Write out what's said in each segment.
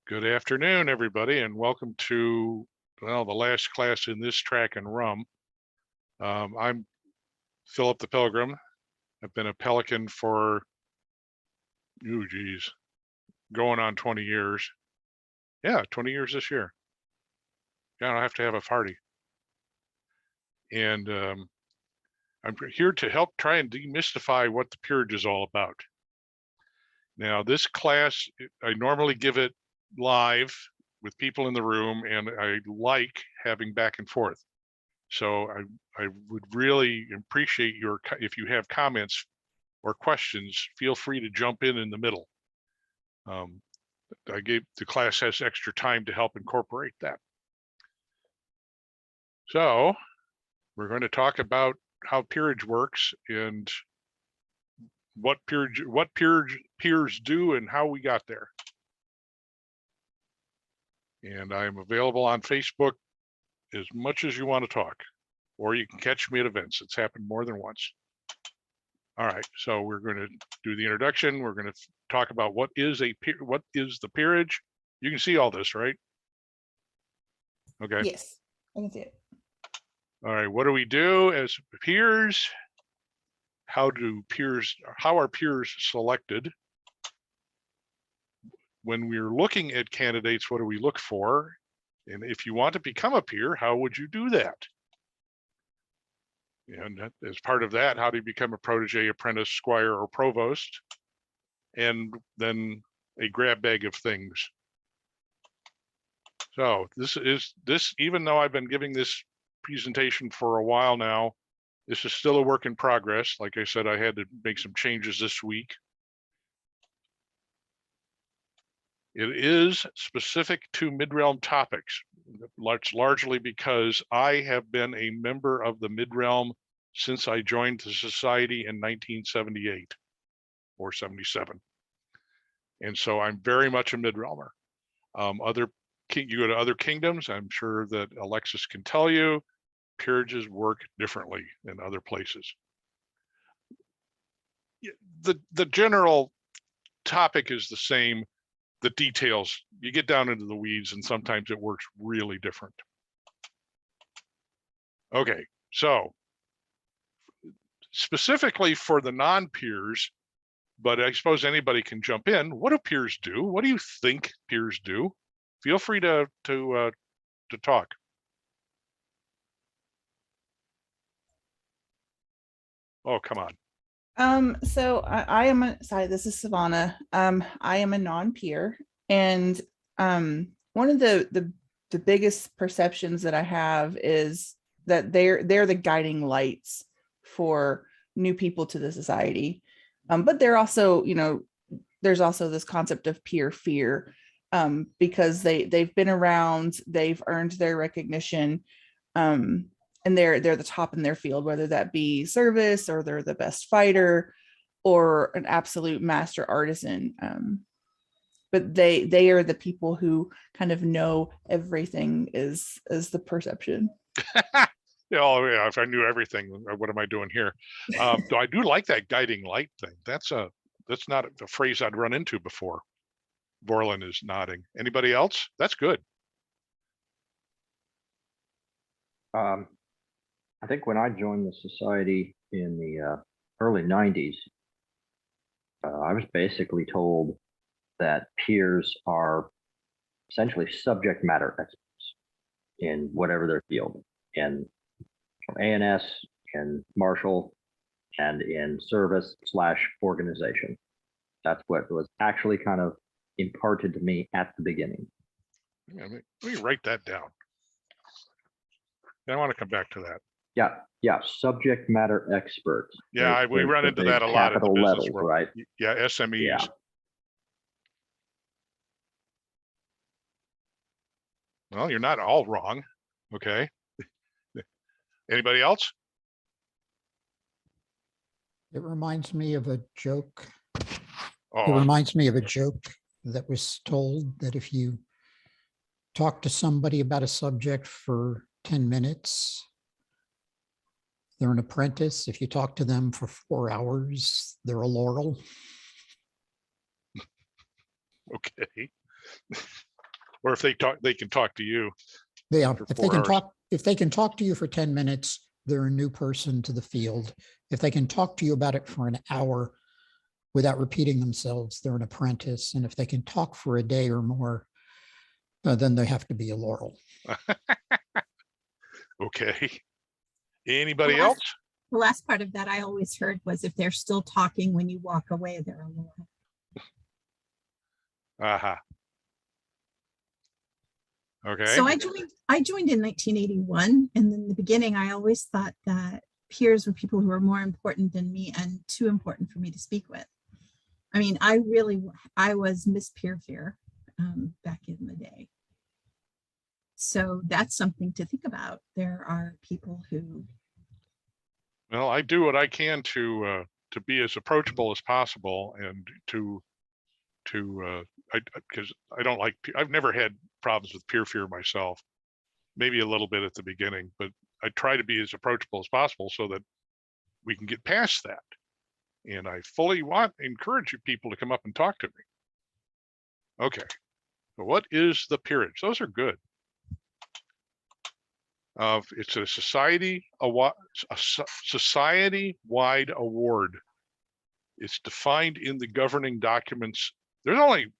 Good afternoon, everybody, and welcome to, well, the last class in this track and rum. I'm Phillip the Pilgrim. I've been a Pelican for, going on 20 years. Yeah, 20 years this year. Yeah, I'll have to have a party. And I'm here to help try and demystify what the Peerage is all about. Now, this class, I normally give it live with people in the room, and I like having back and forth. So I would really appreciate if you have comments or questions, feel free to jump in the middle. The class has extra time to help incorporate that. So we're going to talk about how Peerage works and what peers do and how we got there. And I'm available on Facebook as much as you want to talk, or you can catch me at events. It's happened more than once. All right, so we're going to do the introduction. We're going to talk about what is the Peerage. You can see all this, right? Okay. Yes, I can see it. All right, what do we do as peers? How are peers selected? When we're looking at candidates, what do we look for? And if you want to become a peer, how would you do that? And as part of that, how do you become a protege, apprentice, squire, or provost? And then a grab bag of things. So even though I've been giving this presentation for a while now, this is still a work in progress. Like I said, I had to make some changes this week. It is specific to Midrealm topics, largely because I have been a member of the Midrealm since I joined the society in 1978 or 77. And so I'm very much a Midrealmer. You go to other kingdoms, I'm sure that Alexis can tell you, peerages work differently in other places. The general topic is the same. The details, you get down into the weeds and sometimes it works really different. Okay, so specifically for the non-peers, but I suppose anybody can jump in. What do peers do? What do you think peers do? Feel free to talk. Oh, come on. So I am sorry, this is Savannah. I am a non-peer, and one of the biggest perceptions that I have is that they're the guiding lights for new people to the society. But they're also, there's also this concept of peer fear, because they've been around, they've earned their recognition, and they're the top in their field, whether that be service or they're the best fighter or an absolute master artisan. But they are the people who kind of know everything is the perception. Oh yeah, if I knew everything, what am I doing here? I do like that guiding light thing. That's not a phrase I'd run into before. Borland is nodding. Anybody else? That's good. I think when I joined the society in the early 90s, I was basically told that peers are essentially subject matter experts in whatever their field, in ANS, in martial, and in service/organization. That's what was actually kind of imparted to me at the beginning. Yeah, let me write that down. I want to come back to that. Yeah, subject matter expert. Yeah, we run into that a lot at the business levels, world. right? Yeah, SMEs. Yeah. Well, you're not all wrong. Okay. Anybody else? It reminds me of a joke. Oh. It reminds me of a joke that was told that if you talk to somebody about a subject for 10 minutes, they're an apprentice. If you talk to them for 4 hours, they're a laurel. Okay. Or if they talk, they can talk to you. Yeah, For if 4 they can hours. talk to you for 10 minutes, they're a new person to the field. If they can talk to you about it for an hour without repeating themselves, they're an apprentice. And if they can talk for a day or more, then they have to be a laurel. Okay. Anybody last- else? The last part of that I always heard was if they're still talking when you walk away, they're a laurel. Aha. Okay. So I joined in 1981, and in the beginning, I always thought that peers were people who were more important than me and too important for me to speak with. I mean, I was Miss Peer Fear back in the day. So that's something to think about. There are people who, Well, I do what I can to be as approachable as possible, and because I don't like, I've never had problems with peer fear myself. Maybe a little bit at the beginning, but I try to be as approachable as possible so that we can get past that. And I fully encourage people to come up and talk to me. Okay. So what is the peerage? Those are good. It's a society-wide award. It's defined in the governing documents. There's only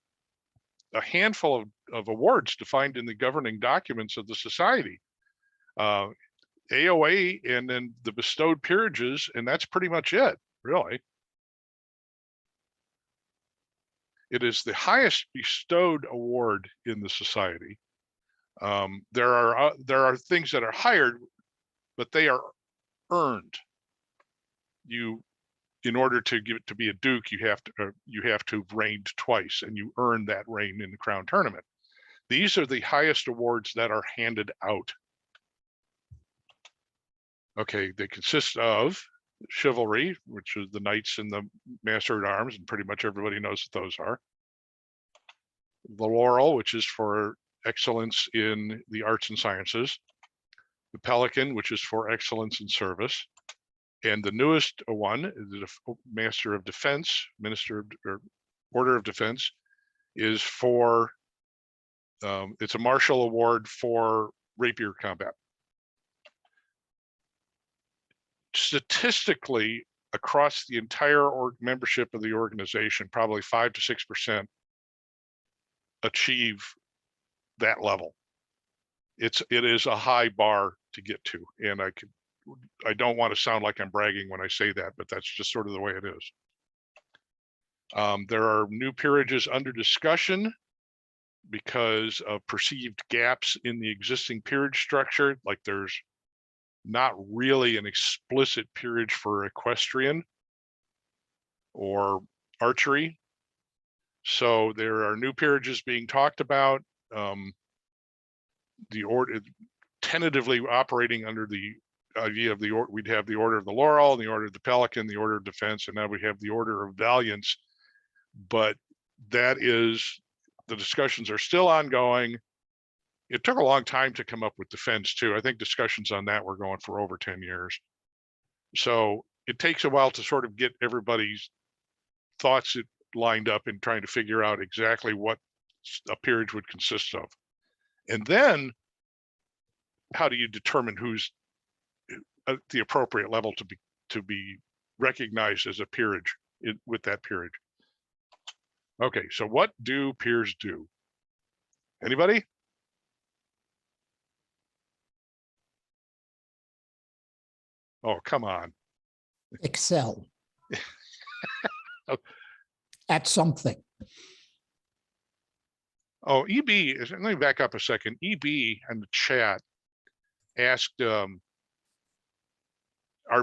a handful of awards defined in the governing documents of the society. AOA and then the bestowed peerages, and that's pretty much it, really. It is the highest bestowed award in the society. There are things that are hired, but they are earned. In order to give it to be a duke, you have to have reigned twice, and you earn that reign in the crown tournament. These are the highest awards that are handed out. Okay, they consist of chivalry, which is the knights and the master at arms, and pretty much everybody knows what those are. The laurel, which is for excellence in the arts and sciences. The pelican, which is for excellence in service. And the newest one, the Master of Defense, Minister or Order of Defense, is for, it's a martial award for rapier combat. Statistically, across the entire membership of the organization, probably 5 to 6% achieve that level. It is a high bar to get to, and I don't want to sound like I'm bragging when I say that, but that's just sort of the way it is. There are new peerages under discussion because of perceived gaps in the existing peerage structure. Like there's not really an explicit peerage for equestrian or archery. So there are new peerages being talked about. The order tentatively operating under the idea of we'd have the Order of the Laurel, the Order of the Pelican, the Order of Defense, and now we have the Order of Valiance. But that is, the discussions are still ongoing. It took a long time to come up with defense too. I think discussions on that were going for over 10 years. So it takes a while to sort of get everybody's thoughts lined up and trying to figure out exactly what a peerage would consist of. And then how do you determine who's at the appropriate level to be recognized as a peerage with that peerage? Okay, so what do peers do? Anybody? Oh, come on. Excel Oh. at something. Oh, EB, let me back up a second. EB in the chat asked, are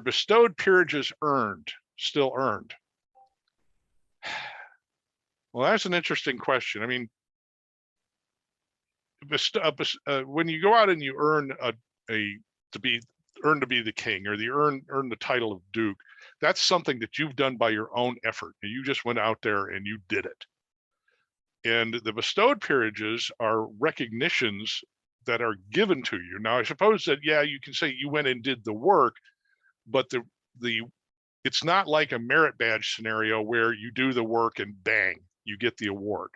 bestowed peerages still earned? Well, that's an interesting question. I mean, when you go out and you earn to be the king, or earn the title of duke, that's something that you've done by your own effort. You just went out there and you did it. And the bestowed peerages are recognitions that are given to you. Now, I suppose that, yeah, you can say you went and did the work, but it's not like a merit badge scenario where you do the work and bang, you get the award.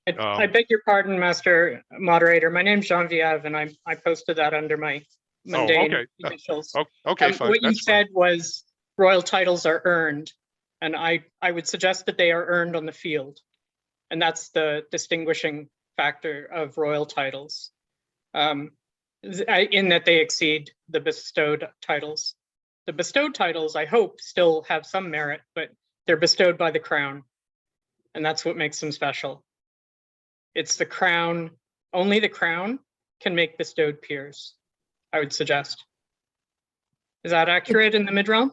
I beg your pardon, Master Moderator. My name's Genevieve, and I posted that under my mundane okay. initials. Okay, fine. What you That's fine. said was royal titles are earned, and I would suggest that they are earned on the field, and that's the distinguishing factor of royal titles, in that they exceed the bestowed titles. The bestowed titles, I hope, still have some merit, but they're bestowed by the crown, and that's what makes them special. It's the crown, only the crown can make bestowed peers, I would suggest. Is that accurate in the Midrealm?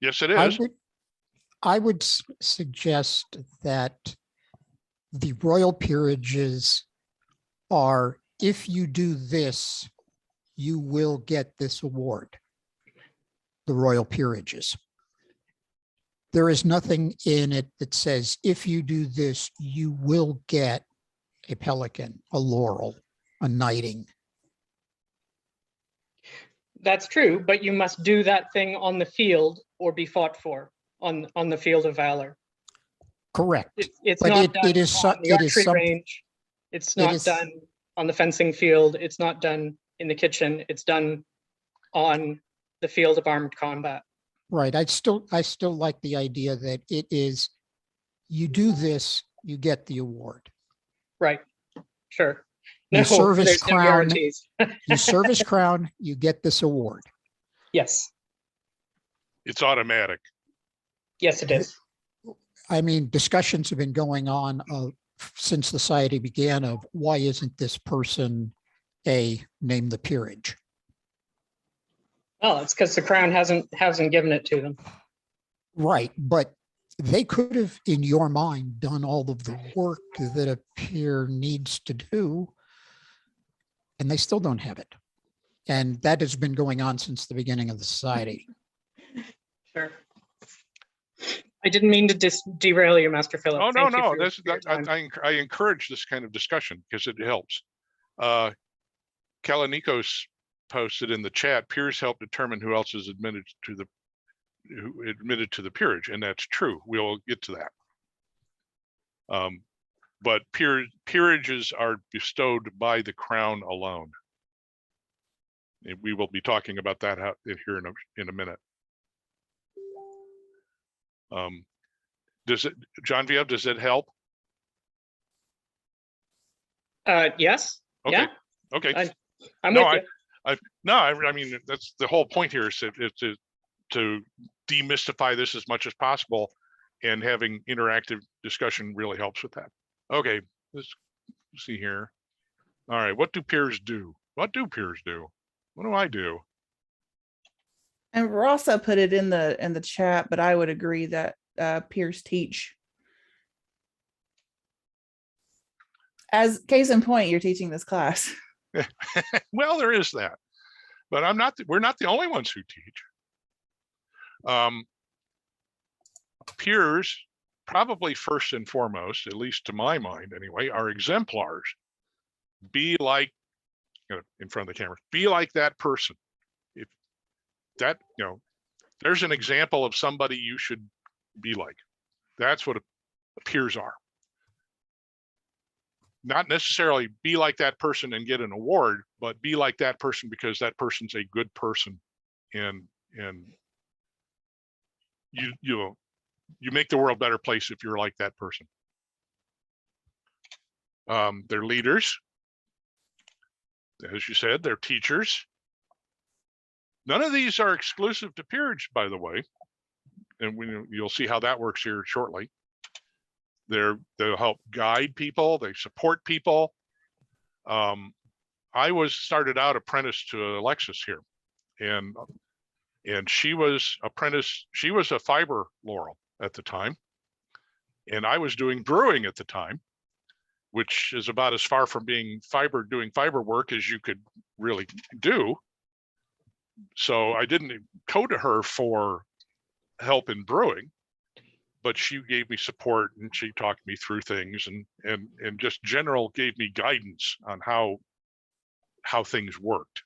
Yes, it I is. would suggest that the royal peerages are, if you do this, you will get this award. The royal peerages. There is nothing in it that says, if you do this, you will get a pelican, a laurel, a knighting. That's true, but you must do that thing on the field or be fought for on the field of valor. Correct. It's But not it done is on the it is archery some- range. It's it not is- done on the fencing field. It's not done in the kitchen. It's done on the field of armed combat. Right. I still like the idea that it is, you do this, you get the award. Right. Sure. You serve as there's no crown. guarantees. You serve as crown, you get this award. Yes. It's automatic. Yes, it is. I mean, discussions have been going on since the society began of why isn't this person name the peerage? Well, it's because the crown hasn't given it to them. Right, but they could have, in your mind, done all of the work that a peer needs to do, and they still don't have it. And that has been going on since the beginning of the society. Sure. I didn't mean to derail you, Master Phillip. Oh, no, Thank you no. for This, your time. I encourage this kind of discussion because it helps. Kalanikos posted in the chat, peers help determine who else is admitted to the peerage, and that's true. We'll get to that. But peerages are bestowed by the crown alone. And we will be talking about that here in a minute. Genevieve, does it help? Yes. Okay. Yeah. Okay. I'm No, with you. I mean, that's the whole point here is to demystify this as much as possible, and having interactive discussion really helps with that. Okay, let's see here. All right, what do peers do? What do peers do? What do I do? And Rossa put it in the chat, but I would agree that peers teach. As case in point, you're teaching this class. Well, there is that, but we're not the only ones who teach. Peers, probably first and foremost, at least to my mind anyway, are exemplars. Be like, in front of the camera, be like that person. If that, there's an example of somebody you should be like. That's what peers are. Not necessarily be like that person and get an award, but be like that person because that person's a good person, and you make the world a better place if you're like that person. They're leaders, as you said. They're teachers. None of these are exclusive to peerage, by the way, and you'll see how that works here shortly. They'll help guide people. They support people. I started out apprentice to Alexis here, and she was apprentice. She was a fiber laurel at the time, and I was doing brewing at the time, which is about as far from doing fiber work as you could really do. So I didn't go to her for help in brewing, but she gave me support, and she talked me through things, and just gave me guidance on how things worked.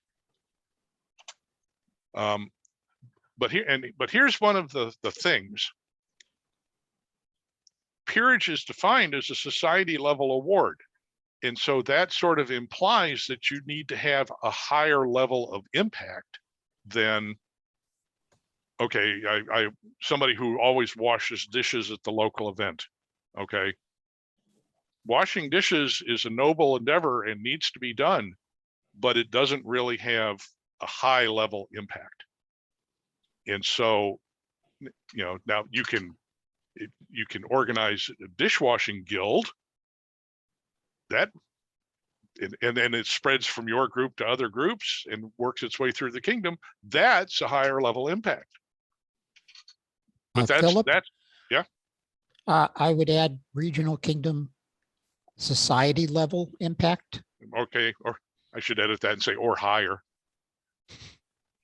But here's one of the things. peerage is defined as a society level award. And so that sort of implies that you need to have a higher level of impact than, okay, I somebody who always washes dishes at the local event. Okay. Washing dishes is a noble endeavor and needs to be done, but it doesn't really have a high level impact. And so, now you can organize a dishwashing guild that, and then it spreads from your group to other groups and works its way through the kingdom. That's a higher level impact. But Philip, yeah. I would add regional kingdom society level impact. Okay, or I should edit that and say or higher.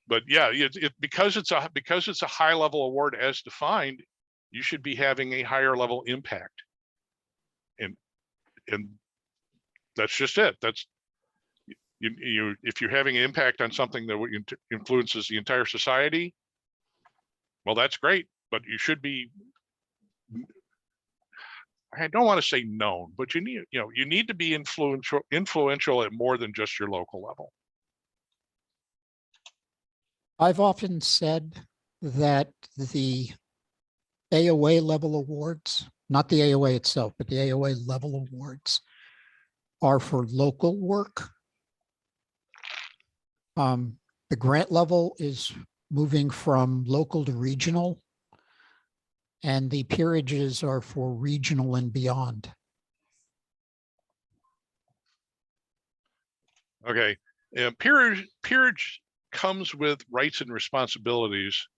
But yeah, because it's a high level award as defined, you should be having a higher level impact. And that's just it. That's you if you're having an impact on something that influences the entire society, well, that's great, but you should be, I don't want to say known, but you need to be influential at more than just your local level. I've often said that the AOA level awards, not the AOA itself, but the AOA level awards are for local work. The grant level is moving from local to regional, and the peerages are for regional and beyond. Okay, peerage comes with rights and responsibilities.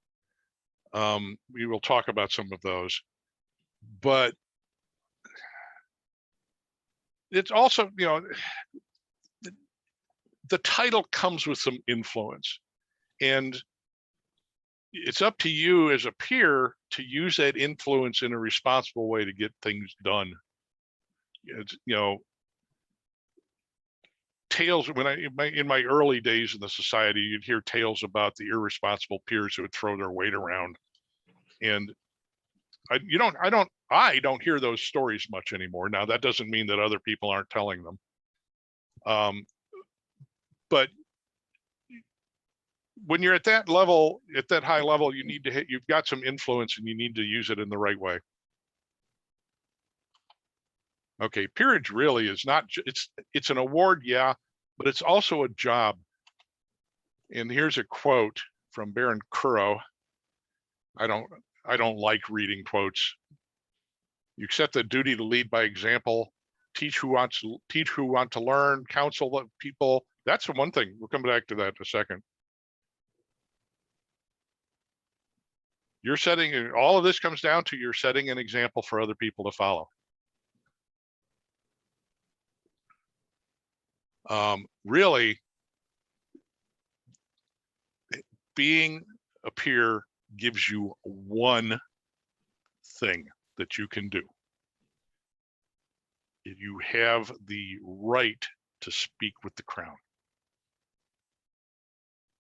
We will talk about some of those, but it's also, the title comes with some influence, and it's up to you as a peer to use that influence in a responsible way to get things done. It's, tales, when in my early days in the society, you'd hear tales about the irresponsible peers who would throw their weight around, and I don't hear those stories much anymore. Now, that doesn't mean that other people aren't telling them, but when you're at that level, at that high level, you've got some influence and you need to use it in the right way. Okay, peerage really is not, it's an award, yeah, but it's also a job. And here's a quote from Baron Curro. I don't like reading quotes. You accept the duty to lead by example, teach who want to learn, counsel people. That's the one thing. We'll come back to that in a second. You're setting, all of this comes down to you're setting an example for other people to follow. Really, being a peer gives you one thing that you can do. You have the right to speak with the crown.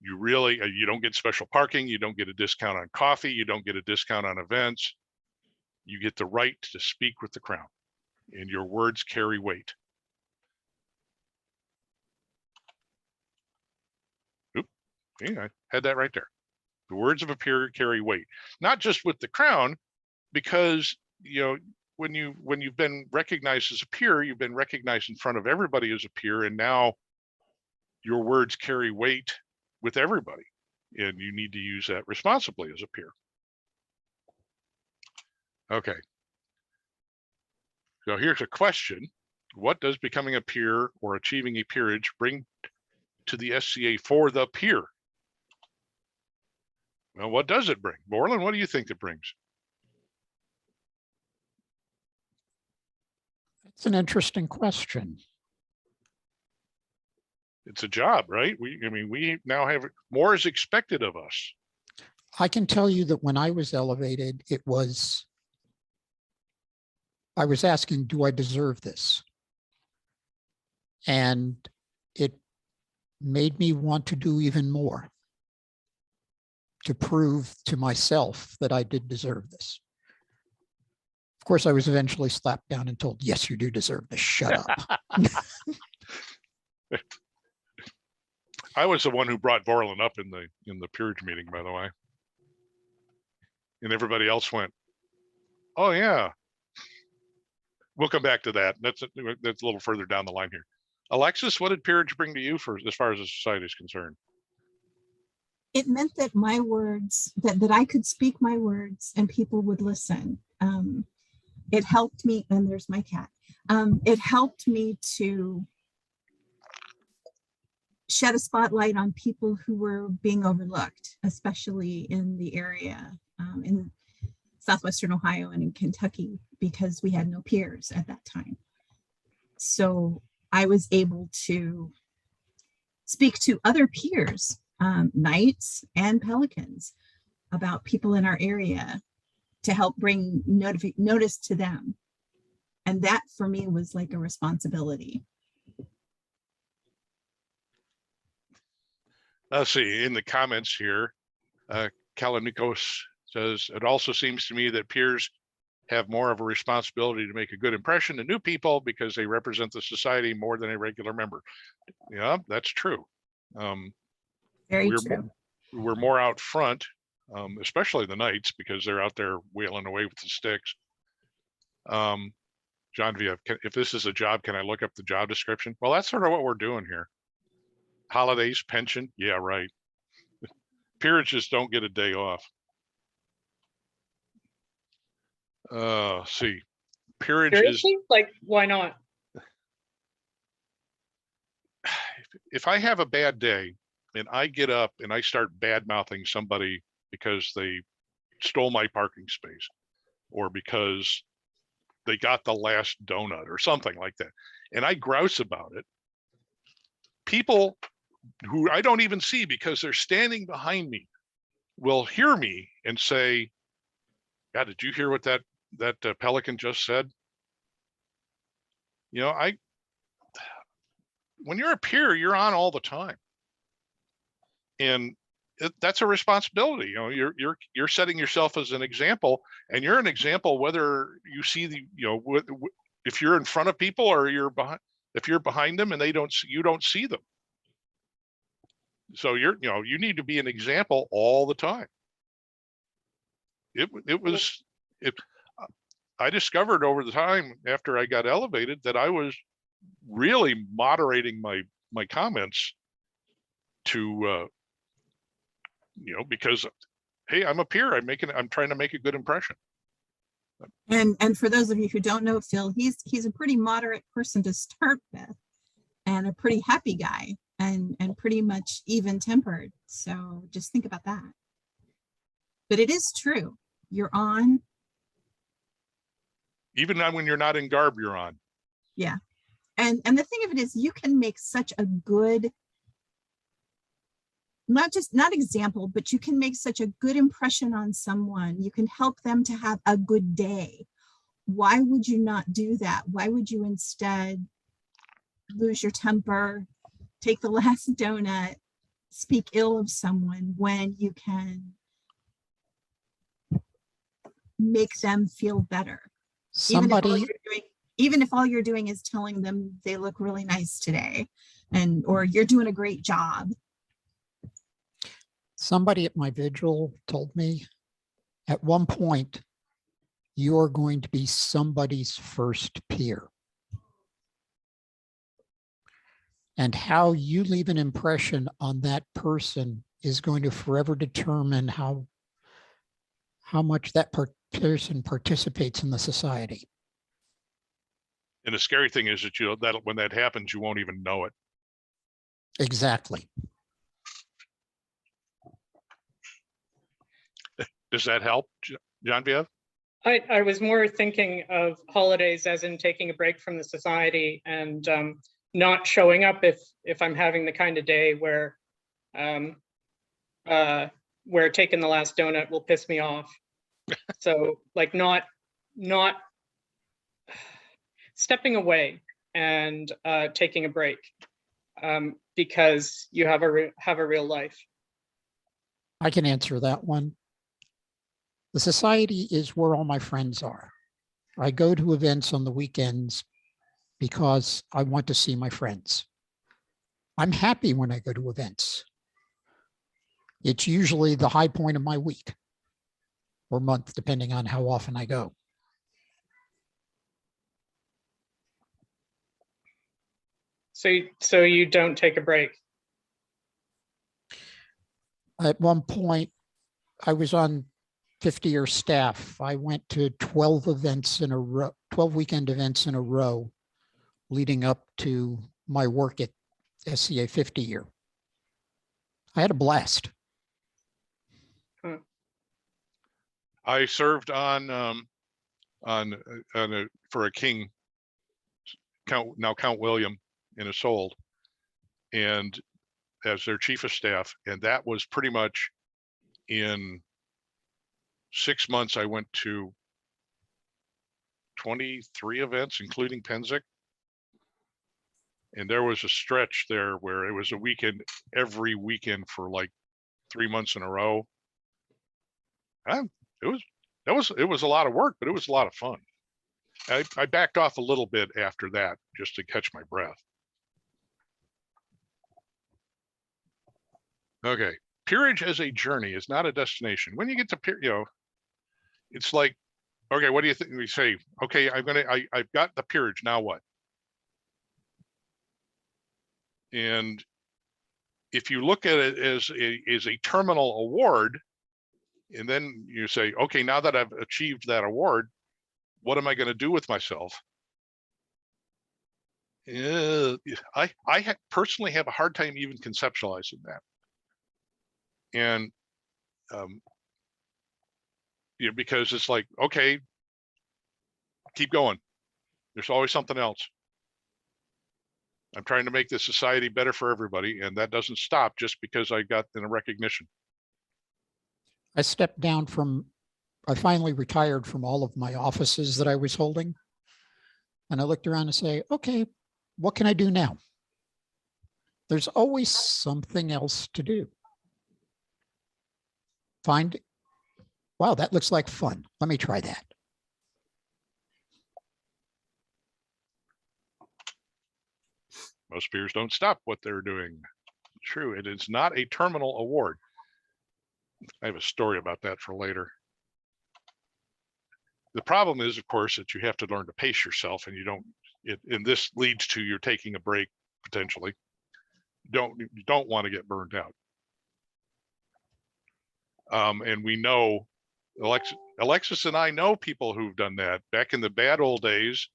You really, you don't get special parking, you don't get a discount on coffee, you don't get a discount on events. You get the right to speak with the crown, and your words carry weight. Oop, yeah, I had that right there. The words of a peer carry weight, not just with the crown, because when you've been recognized as a peer, you've been recognized in front of everybody as a peer, and now your words carry weight with everybody, and you need to use that responsibly as a peer. Okay. So here's a question. What does becoming a peer or achieving a peerage bring to the SCA for the peer? Well, what does it bring? Borland, what do you think it brings? It's an interesting question. It's a job, right? We now have more is expected of us. I can tell you that when I was elevated, I was asking, do I deserve this? And it made me want to do even more to prove to myself that I did deserve this. Of course, I was eventually slapped down and told, yes, you do deserve to shut up. I was the one who brought Vorlin up in the peerage meeting, by the way. And everybody else went, oh yeah. We'll come back to that. That's a little further down the line here. Alexis, what did peerage bring to you for as far as the society is concerned? It meant that my words, that I could speak my words and people would listen. It helped me, and there's my cat. It helped me to shed a spotlight on people who were being overlooked, especially in the area in Southwestern Ohio and in Kentucky, because we had no peers at that time. So I was able to speak to other peers, knights and pelicans, about people in our area to help bring notice to them. And that for me was like a responsibility. Let's see, in the comments here, Kalanikos says, it also seems to me that peers have more of a responsibility to make a good impression to new people because they represent the society more than a regular member. Yeah, that's true. Very true. We're more out front, especially the knights, because they're out there wailing away with the sticks. Genevieve, if this is a job, can I look up the job description? Well, that's sort of what we're doing here. Holidays, pension, yeah, right. Peerages don't get a day off. See, peerage is, Seriously? Like, why not? if I have a bad day and I get up and I start bad mouthing somebody because they stole my parking space or because they got the last donut or something like that, and I grouse about it, people who I don't even see because they're standing behind me will hear me and say, God, did you hear what that pelican just said? You know, when you're a peer, you're on all the time. And that's a responsibility. You know, you're setting yourself as an example, and you're an example whether you see the, you know, if you're in front of people or you're behind, if you're behind them and you don't see them. So you need to be an example all the time. I discovered over the time after I got elevated that I was really moderating my comments to because, hey, I'm a peer. I'm trying to make a good impression. And for those of you who don't know Phil, he's a pretty moderate person to start with, and a pretty happy guy, and pretty much even tempered. So just think about that. But it is true. You're on. Even when you're not in garb, you're on. Yeah. And the thing of it is, you can make such a good, not example, but you can make such a good impression on someone. You can help them to have a good day. Why would you not do that? Why would you instead lose your temper, take the last donut, speak ill of someone when you can make them feel better? Even if all you're doing is telling them they look really nice today, or you're doing a great job. Somebody at my vigil told me at one point, you're going to be somebody's first peer. And how you leave an impression on that person is going to forever determine how much that person participates in the society. And the scary thing is that when that happens, you won't even know it. Exactly. Does that help, Genevieve? I was more thinking of holidays as in taking a break from the society and not showing up if I'm having the kind of day where taking the last donut will piss me off. So like not stepping away and taking a break because you have a real life. I can answer that one. The society is where all my friends are. I go to events on the weekends because I want to see my friends. I'm happy when I go to events. It's usually the high point of my week or month, depending on how often I go. So you don't take a break. At one point, I was on 50-year staff. I went to 12 events in a row, 12 weekend events in a row, leading up to my work at SCA 50-year. I had a blast. I served for a king, Count William in Isolde, and as their chief of staff, and that was pretty much in 6 months. I went to 23 events, including Penzic. And there was a stretch there where it was a weekend, every weekend for like 3 months in a row. And it was a lot of work, but it was a lot of fun. I backed off a little bit after that just to catch my breath. Okay, peerage as a journey is not a destination. When you get to it's like, okay, what do you think? We say, okay, I've got the peerage, now what? And if you look at it as a terminal award, and then you say, okay, now that I've achieved that award, what am I going to do with myself? I personally have a hard time even conceptualizing that. And because it's like, okay, keep going. There's always something else. I'm trying to make this society better for everybody, and that doesn't stop just because I got in a recognition. I stepped down I finally retired from all of my offices that I was holding. And I looked around and say, okay, what can I do now? There's always something else to do. Wow, that looks like fun. Let me try that. Most peers don't stop what they're doing. True, it is not a terminal award. I have a story about that for later. The problem is, of course, that you have to learn to pace yourself, and you don't. And this leads to you're taking a break potentially. You don't want to get burned out. And we know, Alexis and I know people who've done that back in the bad old days,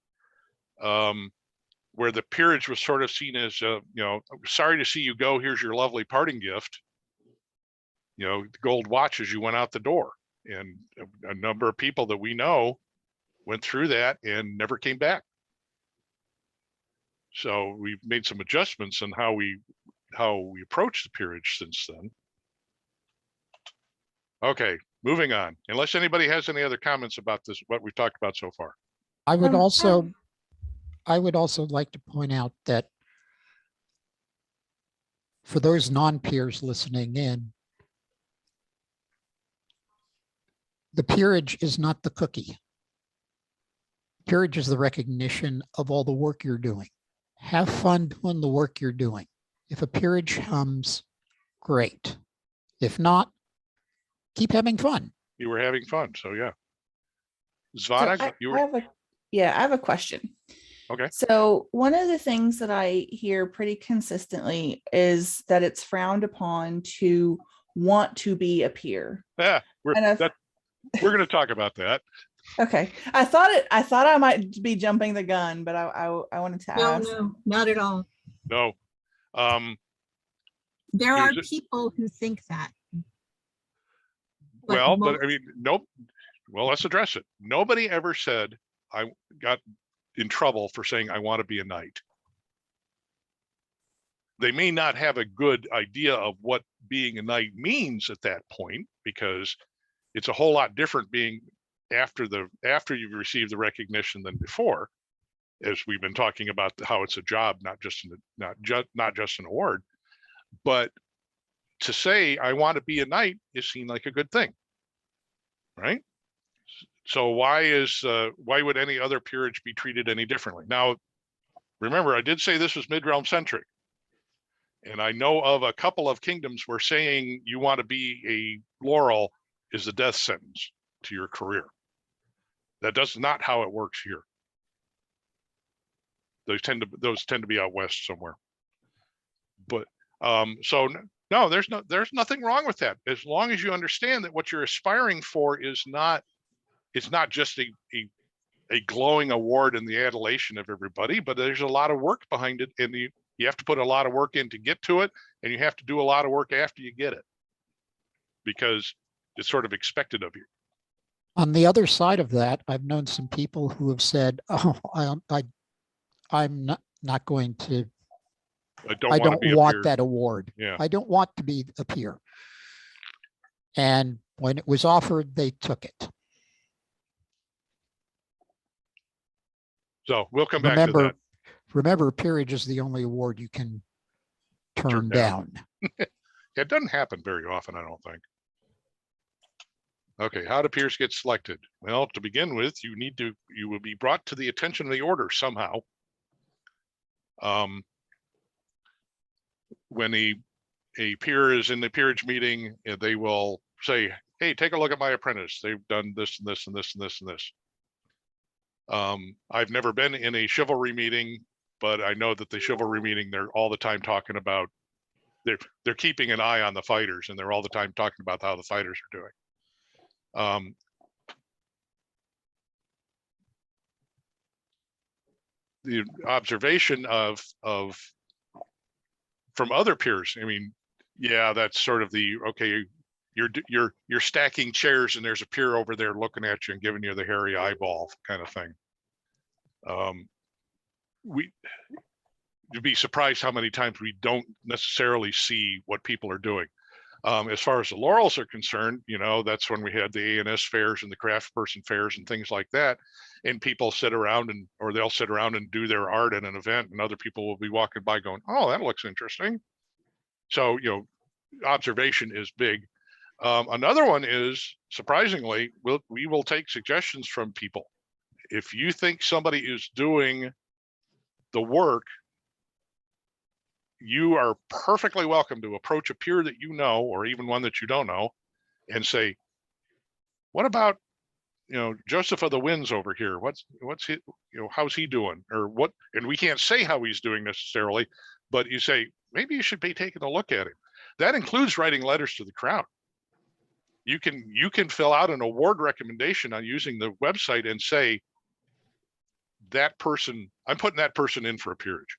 where the peerage was sort of seen as, sorry to see you go. Here's your lovely parting gift. The gold watch as you went out the door. And a number of people that we know went through that and never came back. So we've made some adjustments in how we approach the peerage since then. Okay, moving on. Unless anybody has any other comments about this, what we've talked about so far. I would also like to point out that for those non-peers listening in, the peerage is not the cookie. Peerage is the recognition of all the work you're doing. Have fun doing the work you're doing. If a peerage comes, great. If not, keep having fun. You were having fun, so yeah. Zvana, I have a question. Okay. So one of the things that I hear pretty consistently is that it's frowned upon to want to be a peer. Yeah, we're going to talk about that. Okay. I thought I might be jumping the gun, but I wanted to ask. No, not at all. No. There are people who think that. Well, but I mean, nope. Well, let's address it. Nobody ever said I got in trouble for saying I want to be a knight. They may not have a good idea of what being a knight means at that point, because it's a whole lot different being after you've received the recognition than before, as we've been talking about how it's a job, not just an award. But to say I want to be a knight is seen like a good thing, right? So why would any other peerage be treated any differently? Now, remember, I did say this was Midrealm centric. And I know of a couple of kingdoms where saying you want to be a laurel is a death sentence to your career. That's not how it works here. Those tend to be out west somewhere. But so no, there's nothing wrong with that. As long as you understand that what you're aspiring for is not just a glowing award and the adulation of everybody, but there's a lot of work behind it, and you have to put a lot of work in to get to it, and you have to do a lot of work after you get it, because it's sort of expected of you. On the other side of that, I've known some people who have said, "Oh, I'm not going to. I don't want that award. Yeah. I don't want to be a peer." And when it was offered, they took it. So we'll come back to that. Remember, peerage is the only award you can turn down. It doesn't happen very often, I don't think. Okay, how do peers get selected? Well, to begin with, you will be brought to the attention of the order somehow. When a peer is in the peerage meeting, they will say, "Hey, take a look at my apprentice. They've done this and this and this and this and this." I've never been in a chivalry meeting, but I know that the chivalry meeting, they're all the time talking about, they're keeping an eye on the fighters, and they're all the time talking about how the fighters are doing. The observation of from other peers, I mean, yeah, that's sort of the, okay, you're stacking chairs and there's a peer over there looking at you and giving you the hairy eyeball kind of thing. You'd be surprised how many times we don't necessarily see what people are doing. As far as the laurels are concerned, that's when we had the A&S fairs and the craft person fairs and things like that. And people sit around or they'll sit around and do their art at an event, and other people will be walking by going, "Oh, that looks interesting." So, observation is big. Another one is, surprisingly, we will take suggestions from people. If you think somebody is doing the work, you are perfectly welcome to approach a peer that you know, or even one that you don't know, and say, "What about, Joseph of the Winds over here? What's he, how's he doing?" Or what? And we can't say how he's doing necessarily, but you say, maybe you should be taking a look at him. That includes writing letters to the crown. You can fill out an award recommendation on using the website and say, that person, I'm putting that person in for a peerage.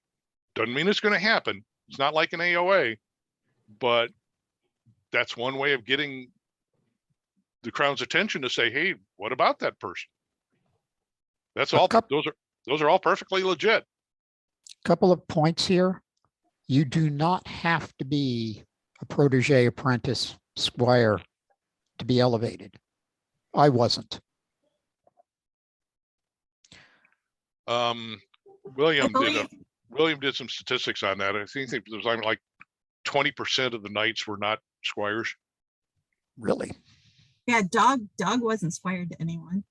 Doesn't mean it's going to happen. It's not like an AOA, but that's one way of getting the crown's attention to say, "Hey, what about that person?" That's all. Those are all perfectly legit. Couple of points here. You do not have to be a protege, apprentice, squire to be elevated. I wasn't. William did some statistics on that. I think there was like 20% of the knights were not squires. Really? Yeah, dog wasn't squired to anyone.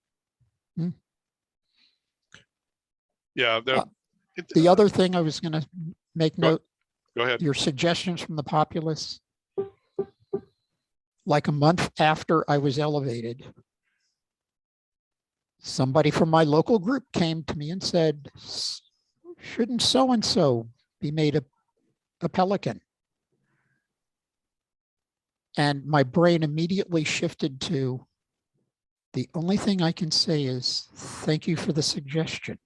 Yeah. The other thing I was going to make note. Go ahead. Your suggestions from the populace. Like a month after I was elevated, somebody from my local group came to me and said, "Shouldn't so-and-so be made a pelican?" And my brain immediately shifted to, the only thing I can say is, thank you for the suggestion.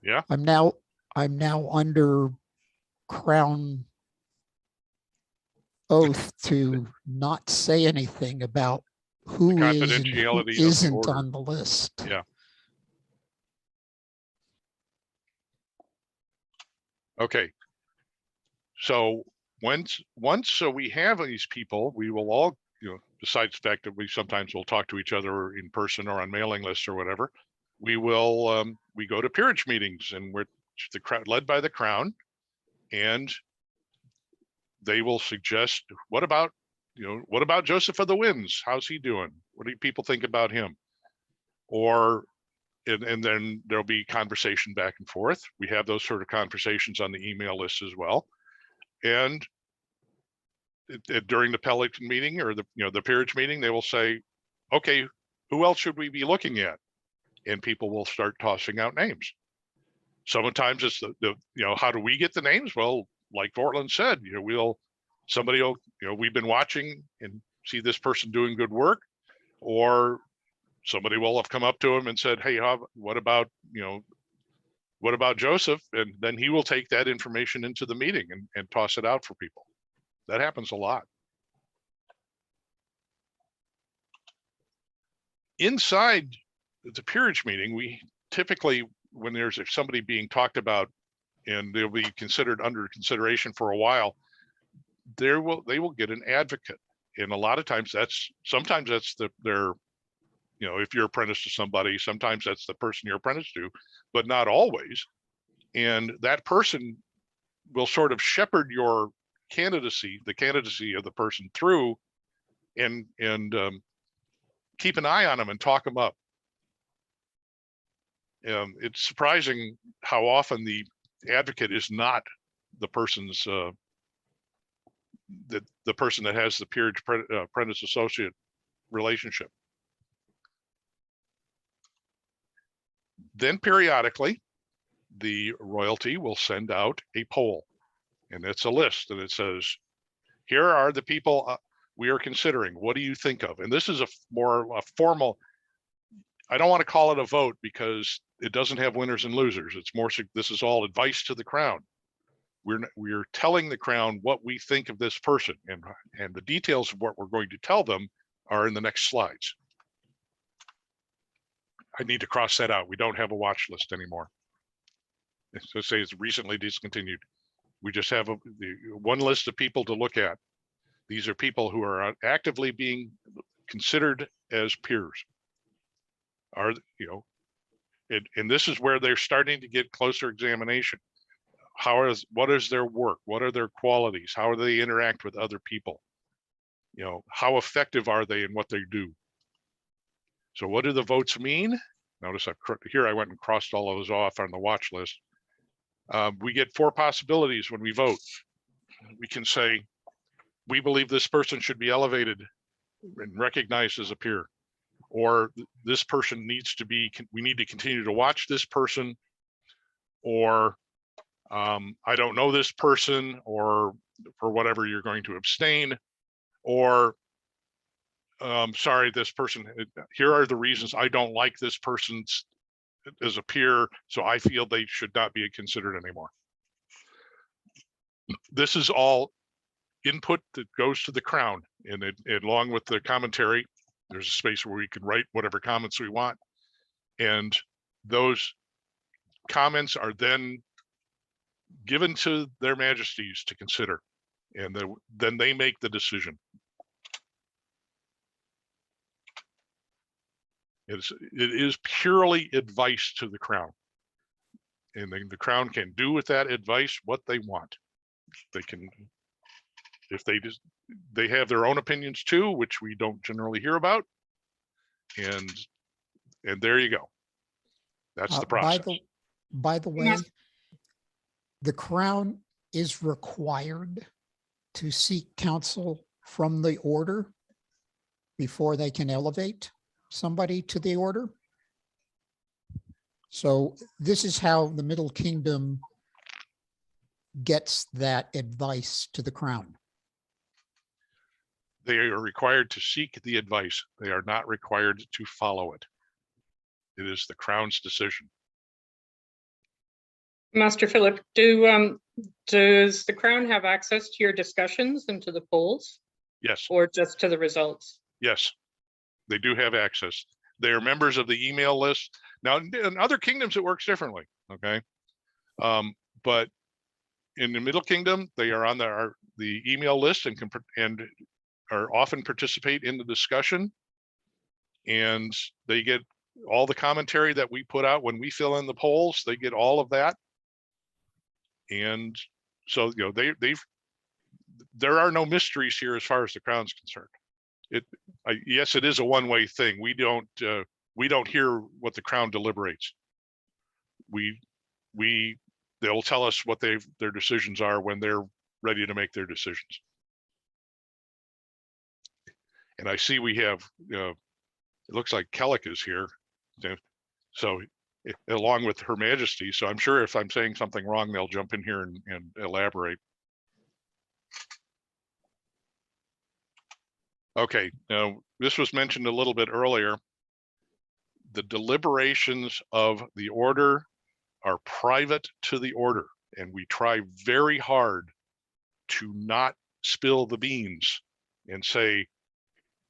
Yeah. I'm now under crown oath to not say anything about who is and who isn't on the list. Yeah. Okay. So once we have these people, we will all, besides the fact that we sometimes will talk to each other in person or on mailing lists or whatever, we will we go to peerage meetings, and we're led by the crown, and they will suggest, what about what about Joseph of the Winds? How's he doing? What do people think about him? Or, and then there'll be conversation back and forth. We have those sort of conversations on the email list as well. And during the Pelican meeting or the Peerage meeting, they will say, okay, who else should we be looking at? And people will start tossing out names. Sometimes it's how do we get the names? Well, like Portland said, somebody will, we've been watching and see this person doing good work, or somebody will have come up to him and said, hey, what about Joseph? And then he will take that information into the meeting and toss it out for people. That happens a lot. Inside the Peerage meeting, we typically, when there's somebody being talked about and they'll be considered under consideration for a while, they will get an advocate. And a lot of times sometimes that's their, if you're apprentice to somebody, sometimes that's the person you're apprentice to, but not always. And that person will sort of shepherd your candidacy, the candidacy of the person through, and keep an eye on them and talk them up. It's surprising how often the advocate is not the person's the person that has the peerage apprentice associate relationship. Then periodically, the royalty will send out a poll, and it's a list, and it says, here are the people we are considering. What do you think of? And this is a formal, I don't want to call it a vote because it doesn't have winners and losers. It's more, this is all advice to the crown. We're telling the crown what we think of this person, and the details of what we're going to tell them are in the next slides. I need to cross that out. We don't have a watch list anymore. So say it's recently discontinued. We just have one list of people to look at. These are people who are actively being considered as peers. And this is where they're starting to get closer examination. What is their work? What are their qualities? How do they interact with other people? How effective are they in what they do? So what do the votes mean? Notice here I went and crossed all of those off on the watch list. We get 4 possibilities when we vote. We can say, we believe this person should be elevated and recognized as a peer, or this person we need to continue to watch this person, or I don't know this person, or for whatever you're going to abstain, or sorry, this person, here are the reasons I don't like this person as a peer, so I feel they should not be considered anymore. This is all input that goes to the crown, and along with the commentary, there's a space where we can write whatever comments we want, and those comments are then given to their majesties to consider, and then they make the decision. It is purely advice to the crown, and the crown can do with that advice what they want. They can, if they have their own opinions too, which we don't generally hear about, and there you go. That's the process. By the way, the crown is required to seek counsel from the order before they can elevate somebody to the order. So this is how the Middle Kingdom gets that advice to the crown. They are required to seek the advice. They are not required to follow it. It is the crown's decision. Master Phillip, does the crown have access to your discussions and to the polls? Yes. Or just to the results? Yes, they do have access. They are members of the email list. Now, in other kingdoms, it works differently, okay? But in the Middle Kingdom, they are on the email list and are often participate in the discussion. And they get all the commentary that we put out when we fill in the polls. They get all of that. And so, there are no mysteries here as far as the Crown's concerned. Yes, it is a one-way thing. We don't hear what the Crown deliberates. They'll tell us what their decisions are when they're ready to make their decisions. And I see we have, it looks like Kellic is here. So along with Her Majesty. So I'm sure if I'm saying something wrong, they'll jump in here and elaborate. Okay, now this was mentioned a little bit earlier. The deliberations of the order are private to the order, and we try very hard to not spill the beans and say,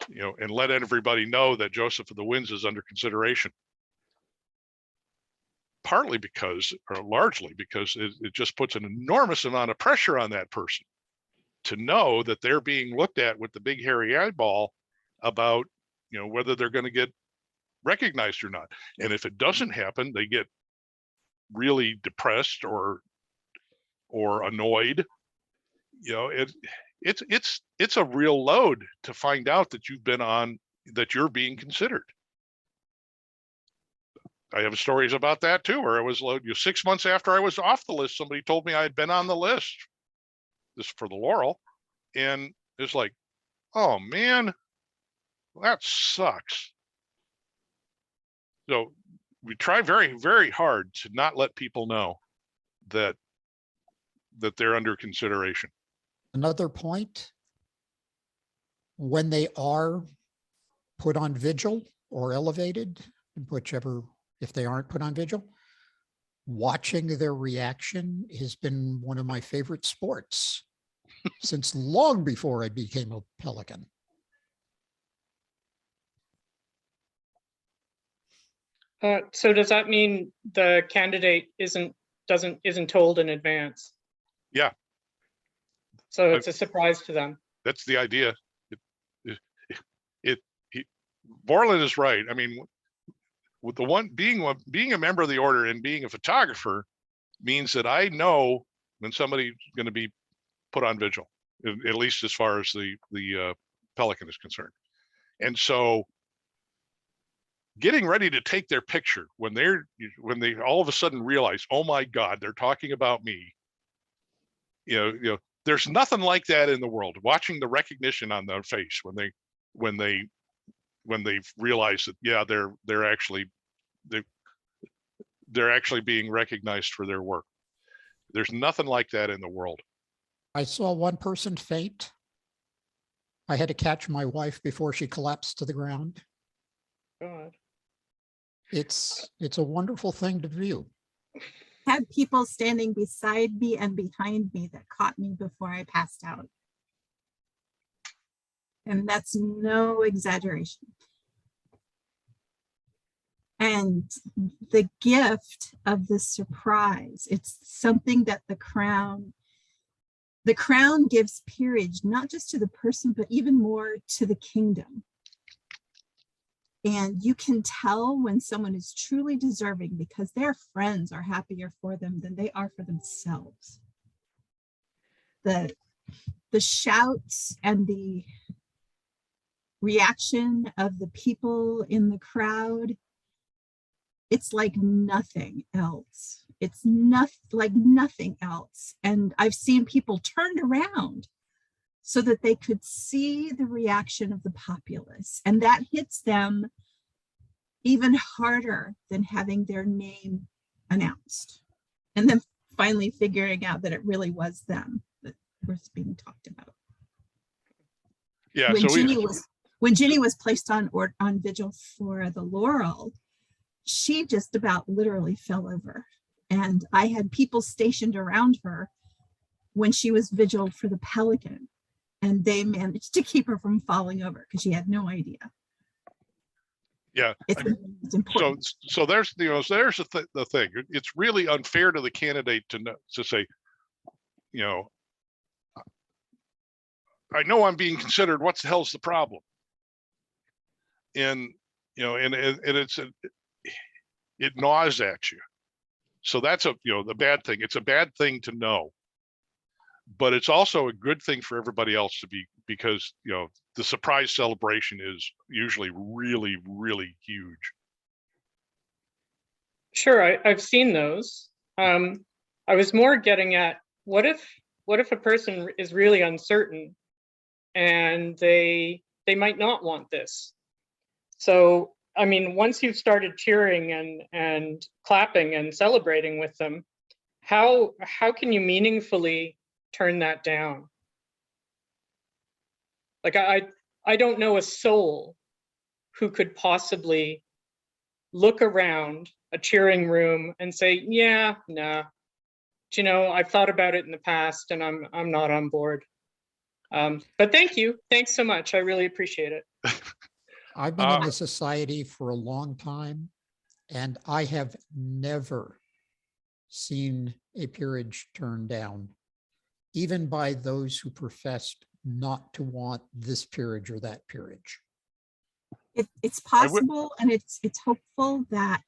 and let everybody know that Joseph of the Winds is under consideration. Partly because, or largely because, it just puts an enormous amount of pressure on that person to know that they're being looked at with the big hairy eyeball about, whether they're going to get recognized or not. And if it doesn't happen, they get really depressed or annoyed. It's a real load to find out that you're being considered. I have stories about that too, where I was 6 months after I was off the list, somebody told me I had been on the list, this for the Laurel, and it's like, oh man, that sucks. So we try very, very hard to not let people know that they're under consideration. Another point, when they are put on vigil or elevated, whichever, if they aren't put on vigil, watching their reaction has been one of my favorite sports since long before I became a Pelican. So does that mean the candidate isn't told in advance? Yeah. So it's a surprise to them. That's the idea. Borland is right. I mean, with being a member of the order and being a photographer means that I know when somebody's going to be put on vigil, at least as far as the Pelican is concerned. And so getting ready to take their picture when they all of a sudden realize, oh my God, they're talking about me. There's nothing like that in the world. Watching the recognition on their face when they realize that, yeah, they're actually being recognized for their work. There's nothing like that in the world. I saw one person faint. I had to catch my wife before she collapsed to the ground. God. It's a wonderful thing to view. Had people standing beside me and behind me that caught me before I passed out. And that's no exaggeration. And the gift of the surprise, it's something that the crown gives peerage, not just to the person, but even more to the kingdom. And you can tell when someone is truly deserving because their friends are happier for them than they are for themselves. The shouts and the reaction of the people in the crowd, it's like nothing else. It's like nothing else. And I've seen people turned around so that they could see the reaction of the populace. And that hits them even harder than having their name announced. And then finally figuring out that it really was them that was being talked about. Yeah. When Ginny was placed on vigil for the Laurel, she just about literally fell over. And I had people stationed around her when she was vigil for the Pelican. And they managed to keep her from falling over because she had no idea. Yeah. It's important. So there's the thing. It's really unfair to the candidate to say, I know I'm being considered. What the hell's the problem? And it gnaws at you. So that's the bad thing. It's a bad thing to know. but it's also a good thing for everybody else to be, because, you know, the surprise celebration is usually really, really huge. Sure, I've seen those. I was more getting at what if a person is really uncertain and they might not want this. So, I mean, once you've started cheering and clapping and celebrating with them, how can you meaningfully turn that down? Like I don't know a soul who could possibly look around a cheering room and say, yeah, nah, you know, I've thought about it in the past and I'm not on board. But thank you. Thanks so much. I really appreciate it. I've been in the society for a long time, and I have never seen a peerage turned down, even by those who professed not to want this peerage or that peerage. It's possible, and it's hopeful that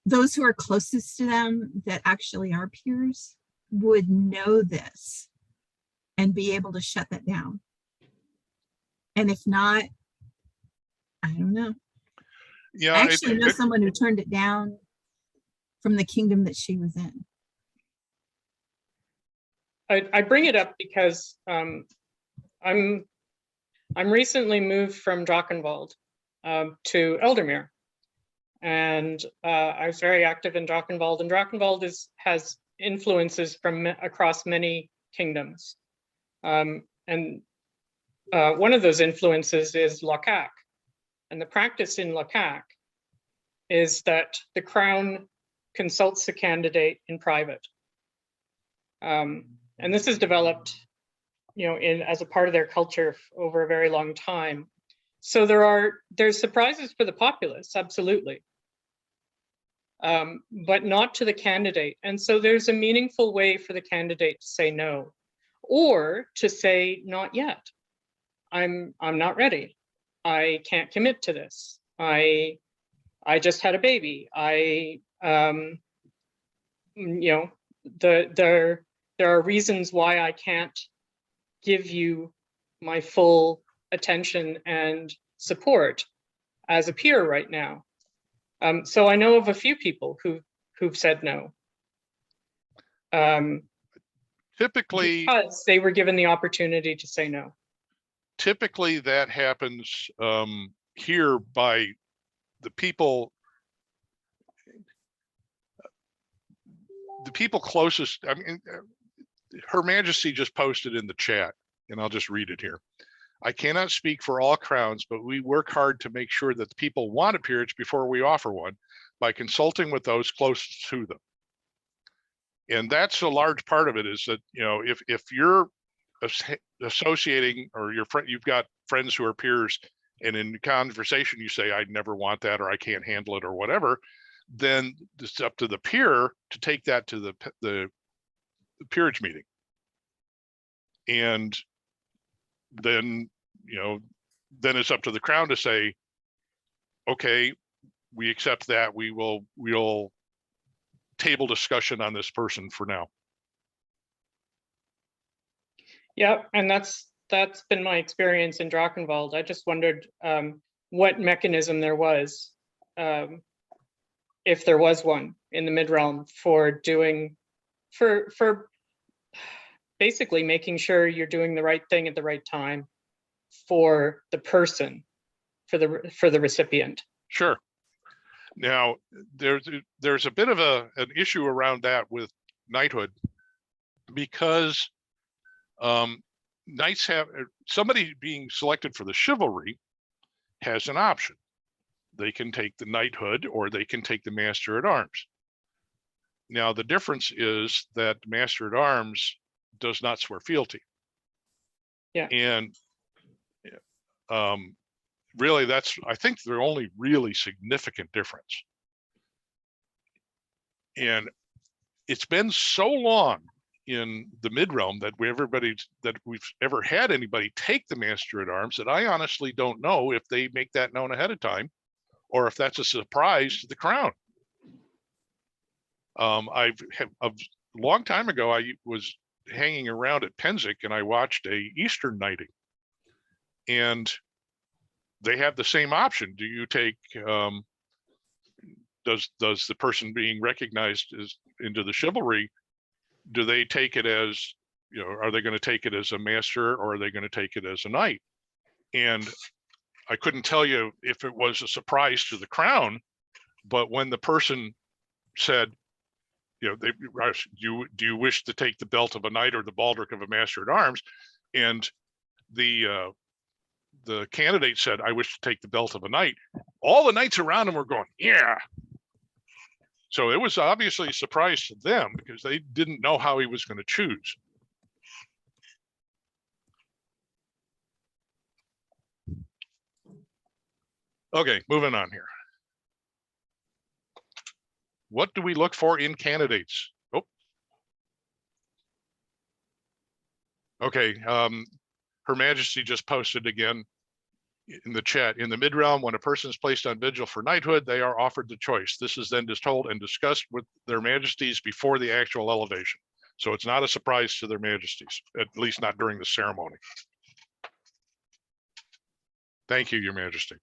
those who are closest to them that actually are peers would know this and be able to shut that down. And if not, I don't know. Yeah, I actually know someone who turned it down from the kingdom that she was in. I bring it up because I'm recently moved from Drachenwald to Eldermere, and I was very active in Drachenwald, and Drachenwald has influences from across many kingdoms, and one of those influences is Lakak, and the practice in Lakak is that the crown consults the candidate in private, and this is developed, you know, as a part of their culture over a very long time. So there's surprises for the populace, absolutely, but not to the candidate. And so there's a meaningful way for the candidate to say no, or to say not yet. I'm not ready. I can't commit to this. I just had a baby. You know, there are reasons why I can't give you my full attention and support as a peer right now. So I know of a few people who've said no. Typically, because they were given the opportunity to say no. Typically that happens here by the people closest. I mean, Her Majesty just posted in the chat, and I'll just read it here. I cannot speak for all crowns, but we work hard to make sure that the people want a peerage before we offer one by consulting with those closest to them. And that's a large part of it, is that, you know, if you're associating, or you've got friends who are peers, and in conversation you say, I'd never want that, or I can't handle it, or whatever, then it's up to the peer to take that to the peerage meeting. And then, you know, then it's up to the crown to say, okay, we accept that. We'll table discussion on this person for now. Yeah, and that's been my experience in Drachenwald. I just wondered what mechanism there was, if there was one in the Midrealm, for basically making sure you're doing the right thing at the right time for the person, for the recipient. Sure. Now, there's a bit of an issue around that with knighthood, because knights have, somebody being selected for the chivalry has an option. They can take the knighthood, or they can take the master at arms. Now, the difference is that the master at arms does not swear fealty. Yeah. And really, that's, I think, the only really significant difference. And it's been so long in the Midrealm that we've ever had anybody take the master at arms, that I honestly don't know if they make that known ahead of time, or if that's a surprise to the crown. A long time ago, I was hanging around at Penzic and I watched a Eastern knighting, and they have the same option. Do you take, does the person being recognized as into the chivalry, do they take it as, are they going to take it as a master, or are they going to take it as a knight? And I couldn't tell you if it was a surprise to the crown, but when the person said, do you wish to take the belt of a knight or the baldric of a master at arms? And the candidate said, I wish to take the belt of a knight. All the knights around him were going, yeah. So it was obviously a surprise to them because they didn't know how he was going to choose. Okay, moving on here. What do we look for in candidates? Oh. Okay, Her Majesty just posted again in the chat. In the Midrealm, when a person is placed on vigil for knighthood, they are offered the choice. This is then told and discussed with their majesties before the actual elevation. So it's not a surprise to their majesties, at least not during the ceremony. Thank you, Your Majesty.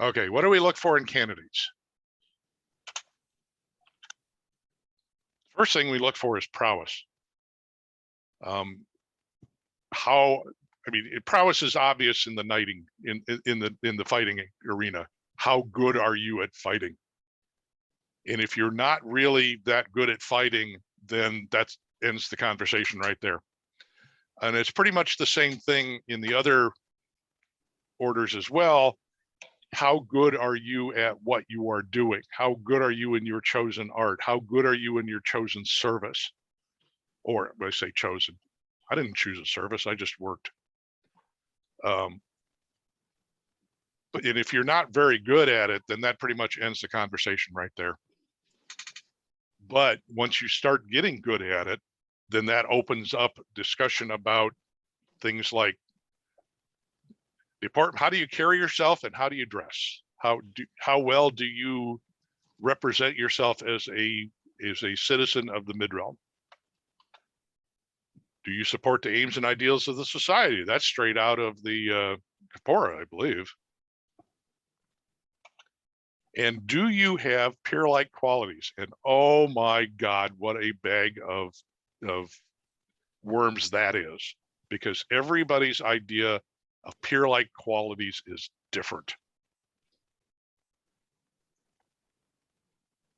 Okay, what do we look for in candidates? First thing we look for is prowess. Prowess is obvious in the knighting, in the fighting arena. How good are you at fighting? And if you're not really that good at fighting, then that ends the conversation right there. And it's pretty much the same thing in the other orders as well. How good are you at what you are doing? How good are you in your chosen art? How good are you in your chosen service? Or when I say chosen, I didn't choose a service, I just worked. But if you're not very good at it, then that pretty much ends the conversation right there. But once you start getting good at it, then that opens up discussion about things like how do you carry yourself and how do you dress? How well do you represent yourself as a citizen of the Midrealm? Do you support the aims and ideals of the society? That's straight out of the Kapora, I believe. And do you have peer-like qualities? And oh my God, what a bag of worms that is, because everybody's idea of peer-like qualities is different.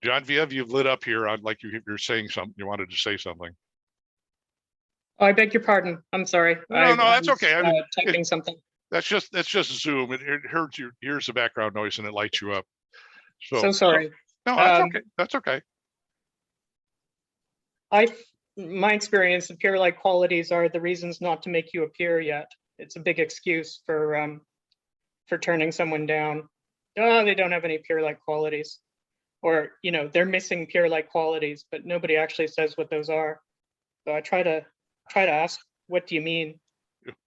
John Viev, you've lit up here on like you're saying something. You wanted to say something. Oh, I beg your pardon. I'm sorry. No, that's okay. Typing something. That's just Zoom. It hears the background noise and it lights you up. So sorry. No, that's okay. That's okay. My experience of peer-like qualities are the reasons not to make you a peer yet. It's a big excuse for turning someone down. Oh, they don't have any peer-like qualities, or they're missing peer-like qualities, but nobody actually says what those are. So I try to ask, what do you mean?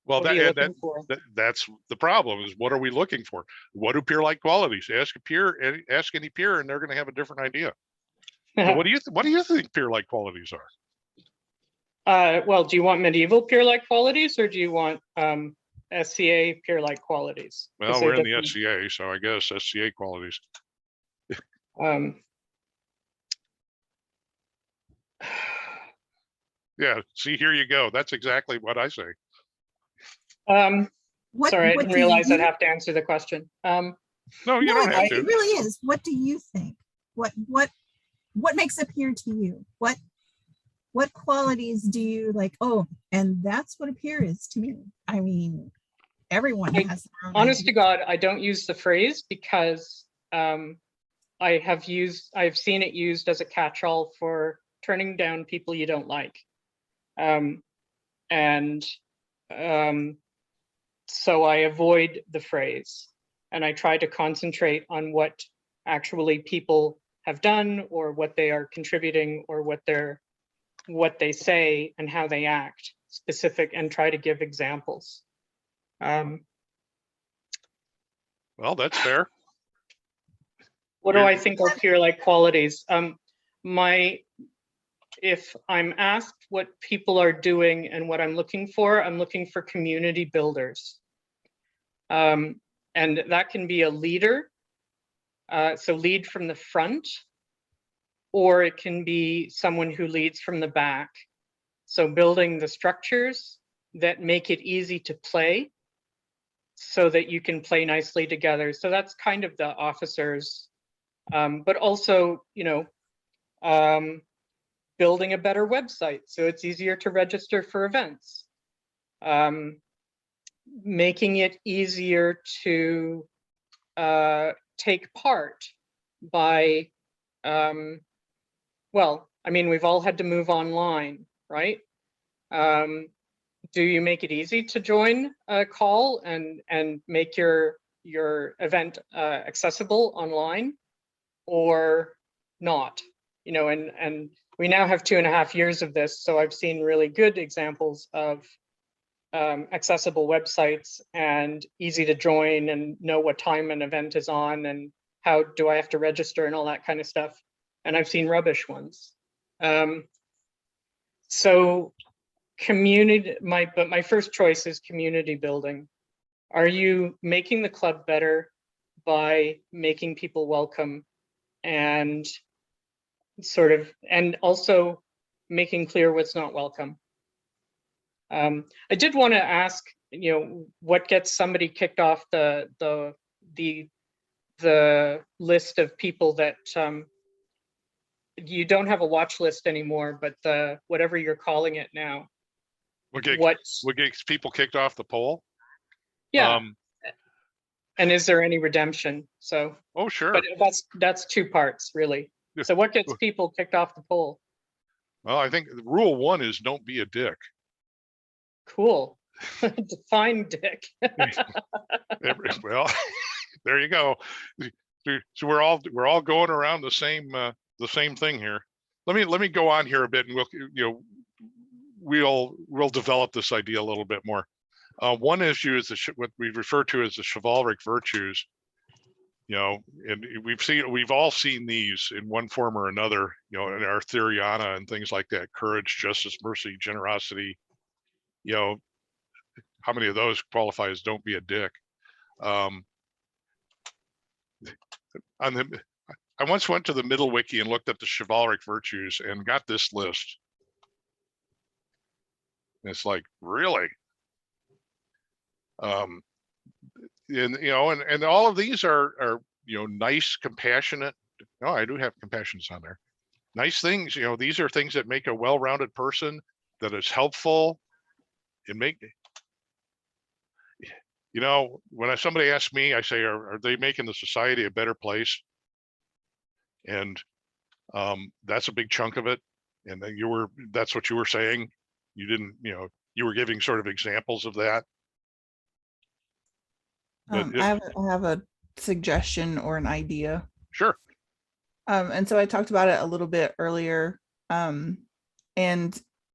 Well, that's the problem, is what are we looking for? What do peer-like qualities? Ask any peer, and they're going to have a different idea. So what do you think peer-like qualities are? Well, do you want medieval peer-like qualities, or do you want SCA peer-like qualities? Well, we're in the SCA, so I guess SCA qualities. Yeah, see, here you go. That's exactly what I say. Sorry, I didn't realize I'd have to answer the question. No, you don't have to. It really is. What do you think? What makes a peer to you? What qualities do you like? Oh, and that's what a peer is to me. I mean, everyone has their own honest idea. to God, I don't use the phrase because I've seen it used as a catch-all for turning down people you don't like. So I avoid the phrase, and I try to concentrate on what actually people have done, or what they are contributing, or what they say and how they act, specific, and try to give examples. Well, that's fair. What do I think are peer-like qualities? My if I'm asked what people are doing and what I'm looking for community builders. And that can be a leader, so lead from the front, or it can be someone who leads from the back. So building the structures that make it easy to play so that you can play nicely together. So that's kind of the officers, but also, you know, building a better website so it's easier to register for events. Making it easier to take part by, well, I mean, we've all had to move online, right? Do you make it easy to join a call and make your event accessible online, or not? You know, and we now have 2.5 years of this, so I've seen really good examples of accessible websites and easy to join and know what time an event is on and how do I have to register and all that kind of stuff. And I've seen rubbish ones. So community, but my first choice is community building. Are you making the club better by making people welcome and sort of, and also making clear what's not welcome? I did want to ask, you know, what gets somebody kicked off the list of people that you don't have a watch list anymore, but the whatever you're calling it now. What gets people kicked off the poll? Yeah. And is there any redemption? So. Oh, sure. But that's 2 parts really. So what gets people kicked off the poll? Well, I think rule 1 is don't be a dick. Cool. Define dick. Well, there you go. So we're all going around the same thing here. Let me go on here a bit, and we'll develop this idea a little bit more. One issue is what we refer to as the chivalric virtues. You know, and we've all seen these in one form or another. You know, in our Theoriana and things like that: courage, justice, mercy, generosity. You know, how many of those qualify as don't be a dick? I once went to the Middle Wiki and looked up the chivalric virtues and got this list. And it's like, really? And you know, and all of these are you know, nice, compassionate. No, I do have compassions on there. Nice things. You know, these are things that make a well-rounded person, that is helpful. And make, you know, when somebody asks me, I say, are they making the society a better place? And that's a big chunk of it. And then that's what you were saying. You didn't, you know, you were giving sort of examples of that. But I have a suggestion or an idea. Sure. And so I talked about it a little bit earlier. And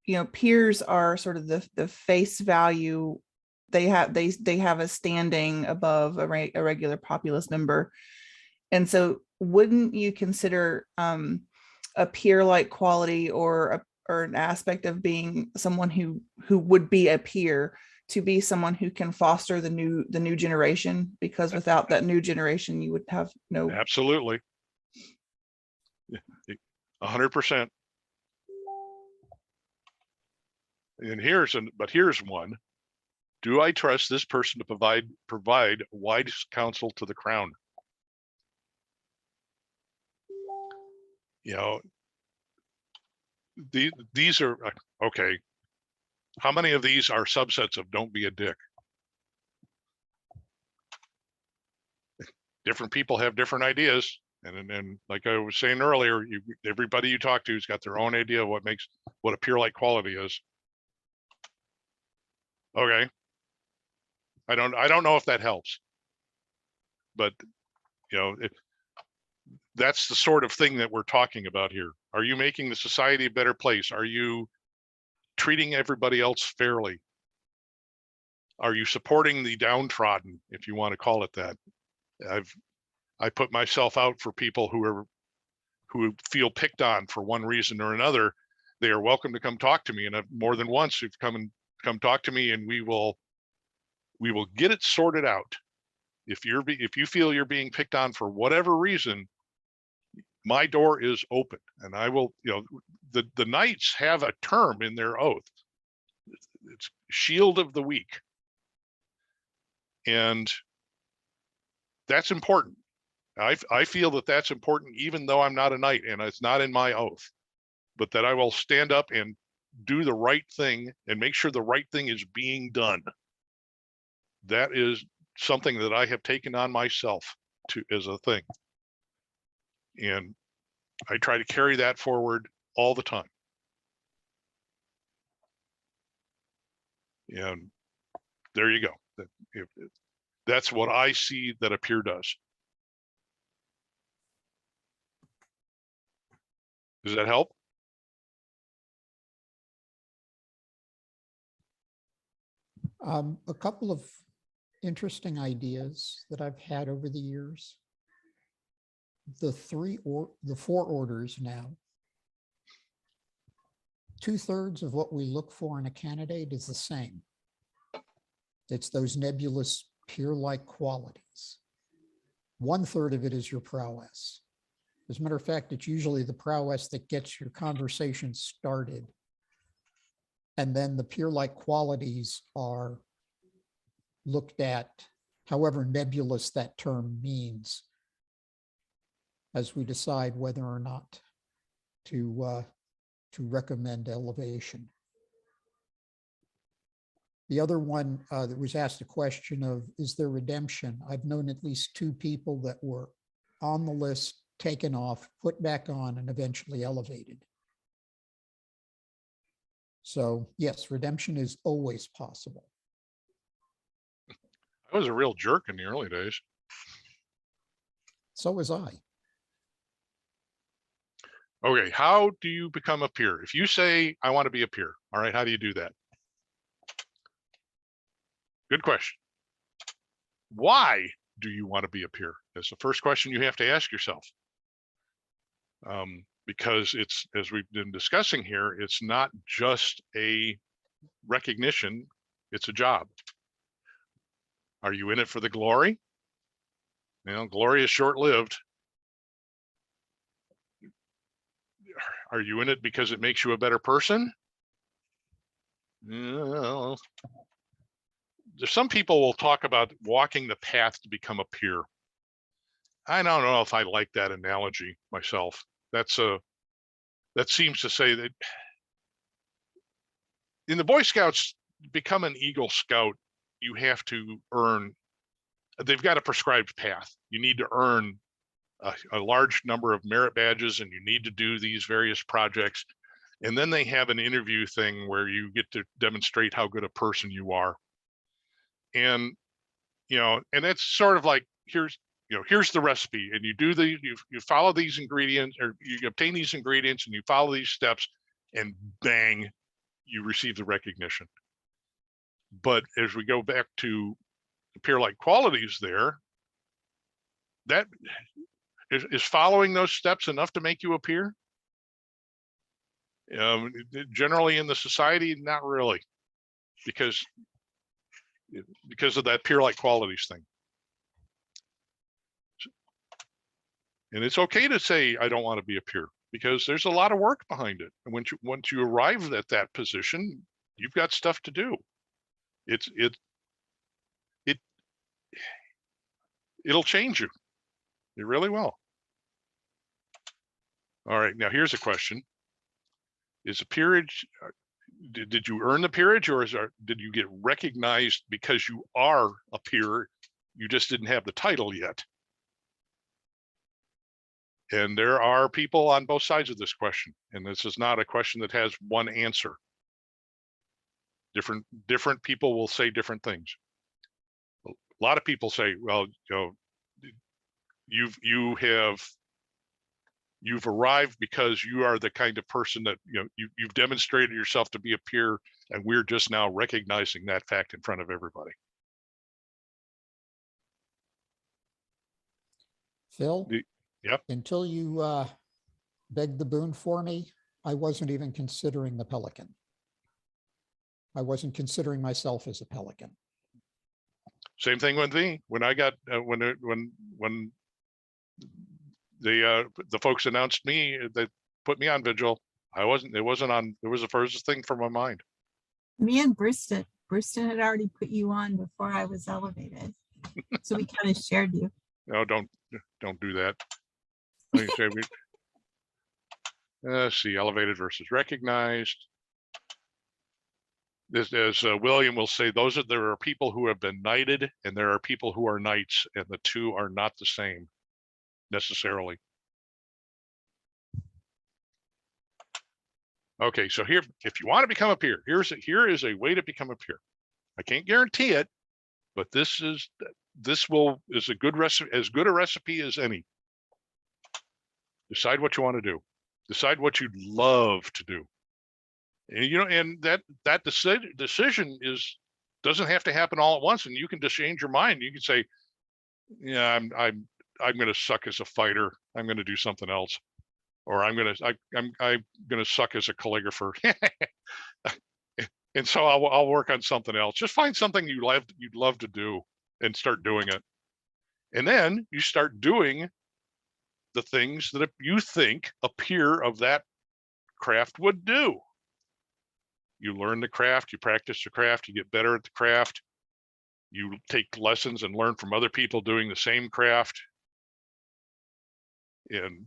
you know, peers are sort of the face value. They have a standing above a regular populace member. And so wouldn't you consider a peer-like quality or an aspect of being someone who would be a peer to be someone who can foster the new generation? Because without that new generation, you would have no. Absolutely. 100%. And here's one. Do I trust this person to provide wise counsel to the crown? You know, these are okay. How many of these are subsets of don't be a dick? Different people have different ideas. And like I was saying earlier, everybody you talk to has got their own idea of what a peer-like quality is. Okay. I don't know if that helps, but you know, that's the sort of thing that we're talking about here. Are you making the society a better place? Are you treating everybody else fairly? Are you supporting the downtrodden, if you want to call it that? I put myself out for people who feel picked on for one reason or another. they are welcome to come talk to me. And I've more than once who've come talk to me, and we will get it sorted out. If you feel you're being picked on for whatever reason, my door is open, and I will, the knights have a term in their oath. It's shield of the weak. And that's important. I feel that that's important, even though I'm not a knight and it's not in my oath, but that I will stand up and do the right thing and make sure the right thing is being done. That is something that I have taken on myself as a thing. And I try to carry that forward all the time. And there you go. That's what I see that a peer does. Does that help? A couple of interesting ideas that I've had over the years. The 4 orders now. 2/3 of what we look for in a candidate is the same. It's those nebulous peer-like qualities. 1/3 of it is your prowess. As a matter of fact, it's usually the prowess that gets your conversation started. And then the peer-like qualities are looked at, however nebulous that term means, as we decide whether or not to recommend elevation. The other one that was asked a question of, is there redemption? I've known at least 2 people that were on the list, taken off, put back on, and eventually elevated. So yes, redemption is always possible. I was a real jerk in the early days. So was I. Okay, how do you become a peer? If you say, I want to be a peer, all right, how do you do that? Good question. Why do you want to be a peer? That's the first question you have to ask yourself. Because it's, as we've been discussing here, it's not just a recognition, it's a job. Are you in it for the glory? Glory is short-lived. Are you in it because it makes you a better person? Well, some people will talk about walking the path to become a peer. I don't know if I like that analogy myself. That seems to say that in the Boy Scouts, become an Eagle Scout, you have to earn, they've got a prescribed path. You need to earn a large number of merit badges, and you need to do these various projects. And then they have an interview thing where you get to demonstrate how good a person you are. And, and it's sort of like, here's the recipe, and you follow these ingredients, or you obtain these ingredients, and you follow these steps, and bang, you receive the recognition. But as we go back to the peer-like qualities there, that is following those steps enough to make you a peer? Generally in the society, not really, because of that peer-like qualities thing. And it's okay to say, I don't want to be a peer, because there's a lot of work behind it. And once you arrive at that position, you've got stuff to do. It'll change you. It really will. All right, now here's a question. Is a peerage, did you earn the peerage, or did you get recognized because you are a peer? You just didn't have the title yet. And there are people on both sides of this question, and this is not a question that has one answer. Different people will say different things. A lot of people say, well, you've arrived because you are the kind of person that you've demonstrated yourself to be a peer, and we're just now recognizing that fact in front of everybody. Phil? Yep. Until you beg the boon for me, I wasn't even considering the pelican. I wasn't considering myself as a pelican. Same thing with me. When I got, when the folks announced me, that put me on vigil, it was the furthest thing from my mind. Me and Brewston had already put you on before I was elevated. So we kind of shared you. No, don't do that. Let me say, let's see, elevated versus recognized. This, as William will say, there are people who have been knighted and there are people who are knights, and the two are not the same necessarily. Okay, so here, if you want to become a peer, here is a way to become a peer. I can't guarantee it, but this is a good recipe, as good a recipe as any. Decide what you want to do. Decide what you'd love to do. And and that decision doesn't have to happen all at once, and you can just change your mind. You can say, yeah, I'm going to suck as a fighter. I'm going to do something else, or I'm going to suck as a calligrapher. And so I'll work on something else. Just find something you'd love to do and start doing it. And then you start doing the things that you think a peer of that craft would do. You learn the craft, you practice the craft, you get better at the craft. You take lessons and learn from other people doing the same craft, and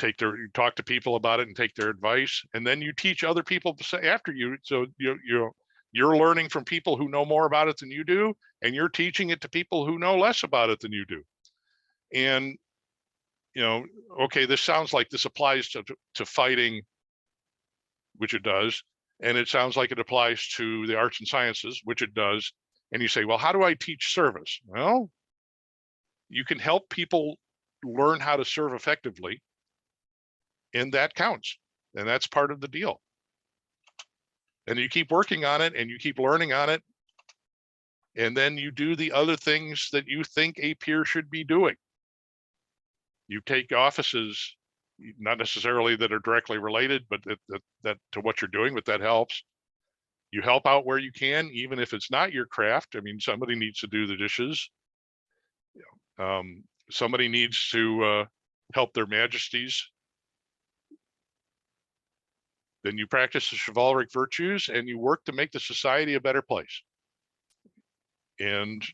you talk to people about it and take their advice, and then you teach other people after you. So you're learning from people who know more about it than you do, and you're teaching it to people who know less about it than you do. And okay, this sounds like this applies to fighting, which it does, and it sounds like it applies to the arts and sciences, which it does. And you say, well, how do I teach service? Well, you can help people learn how to serve effectively, and that counts, and that's part of the deal. And you keep working on it, and you keep learning on it, and then you do the other things that you think a peer should be doing. You take offices, not necessarily that are directly related, but that to what you're doing, but that helps. You help out where you can, even if it's not your craft. I mean, somebody needs to do the dishes. Somebody needs to help their majesties. Then you practice the chivalric virtues, and you work to make the society a better place. And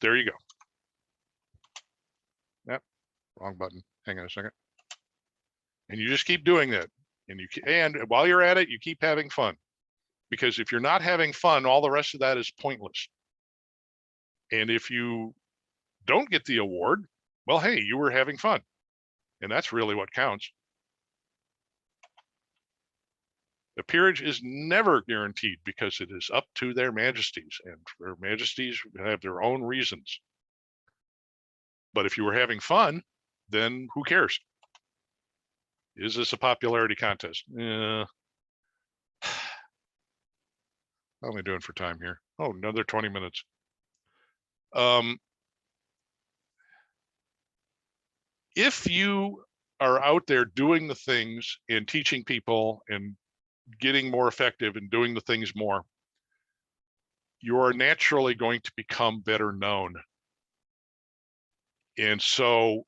there you go. Yep, wrong button. Hang on a second. And you just keep doing that. And while you're at it, you keep having fun. Because if you're not having fun, all the rest of that is pointless. And if you don't get the award, well, hey, you were having fun. And that's really what counts. The peerage is never guaranteed because it is up to their majesties, and their majesties have their own reasons. But if you were having fun, then who cares? Is this a popularity contest? How am I doing for time here? Oh, another 20 minutes. If you are out there doing the things and teaching people and getting more effective and doing the things more, you are naturally going to become better known. And so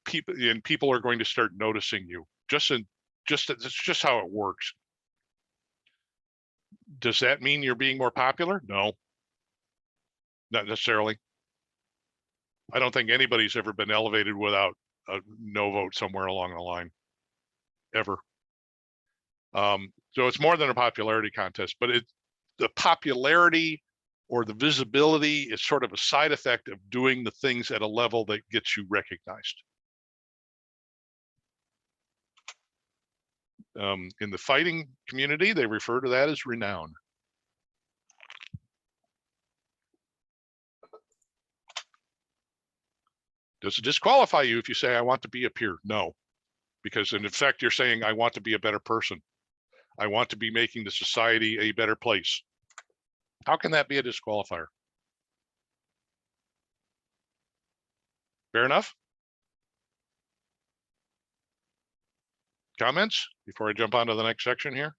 people are going to start noticing you. That's just how it works. Does that mean you're being more popular? No, not necessarily. I don't think anybody's ever been elevated without a no vote somewhere along the line, ever. So it's more than a popularity contest, but the popularity or the visibility is sort of a side effect of doing the things at a level that gets you recognized. In the fighting community, they refer to that as renown. Does it disqualify you if you say, I want to be a peer? No, because in effect, you're saying, I want to be a better person. I want to be making the society a better place. How can that be a disqualifier? Fair enough? Comments before I jump on to the next section here?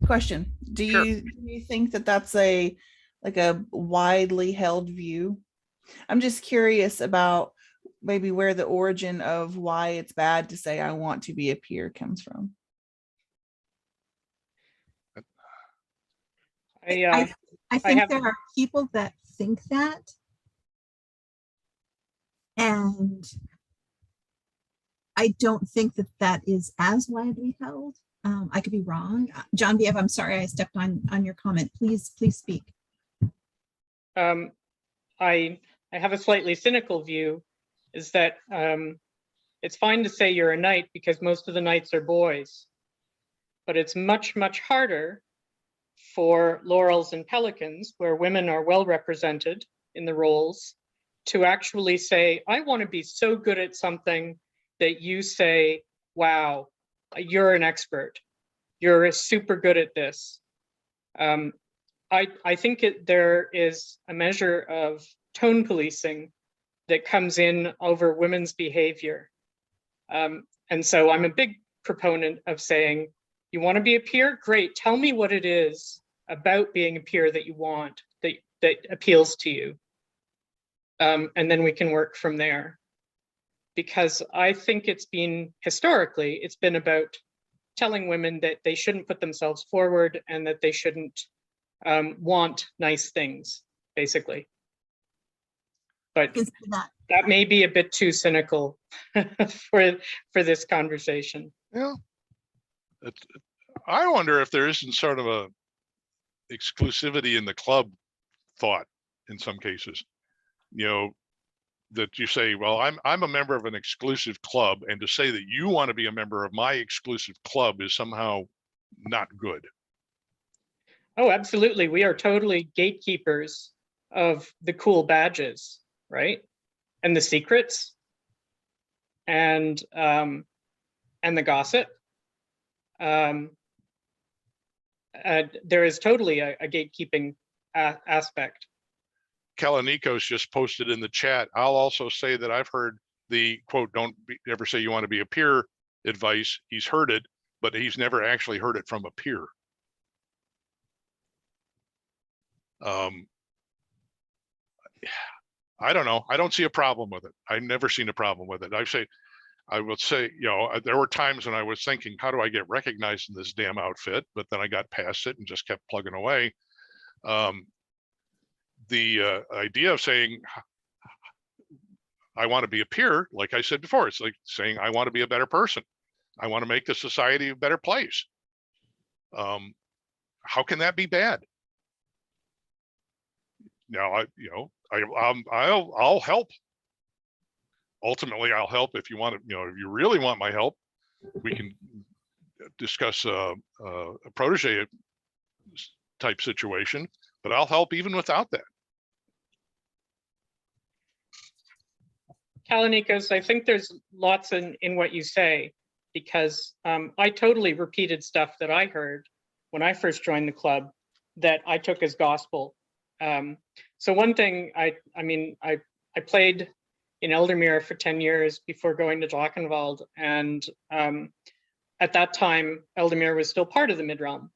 Question. Do Sure. you think that that's a widely held view? I'm just curious about maybe where the origin of why it's bad to say I want to be a peer comes from. I think have- there are people that think that, and I don't think that that is as widely held. I could be wrong. John B. I'm sorry I stepped on your comment. Please speak. I have a slightly cynical view, is that it's fine to say you're a knight because most of the knights are boys, but it's much, much harder for laurels and pelicans, where women are well represented in the roles, to actually say, I want to be so good at something that you say, wow, you're an expert. You're super good at this. I think there is a measure of tone policing that comes in over women's behavior. And so I'm a big proponent of saying, you want to be a peer? Great. Tell me what it is about being a peer that you want, that appeals to you. And then we can work from there. Because I think historically, it's been about telling women that they shouldn't put themselves forward and that they shouldn't want nice things, basically. But that may be a bit too cynical for this conversation. Yeah. I wonder if there isn't sort of a exclusivity in the club thought in some cases, you know, that you say, well, I'm a member of an exclusive club, and to say that you want to be a member of my exclusive club is somehow not good. Oh, absolutely. We are totally gatekeepers of the cool badges, right? And the secrets and the gossip. There is totally a gatekeeping aspect. Kalanikos just posted in the chat. I'll also say that I've heard the quote, ever say you want to be a peer advice. He's heard it, but he's never actually heard it from a peer. I don't know. I don't see a problem with it. I've never seen a problem with it. I will say, you know, there were times when I was thinking, how do I get recognized in this damn outfit? But then I got past it and just kept plugging away. The idea of saying, I want to be a peer, like I said before, it's like saying, I want to be a better person. I want to make the society a better place. How can that be bad? Now, I'll help. Ultimately, I'll help if you want to, you know, if you really want my help, we can discuss a protege type situation, but I'll help even without that. Kalanikos, I think there's lots in what you say, because I totally repeated stuff that I heard when I first joined the club that I took as gospel. So one thing, I played in Eldermere for 10 years before going to Drachenwald, and at that time, Eldermere was still part of the Midrealm.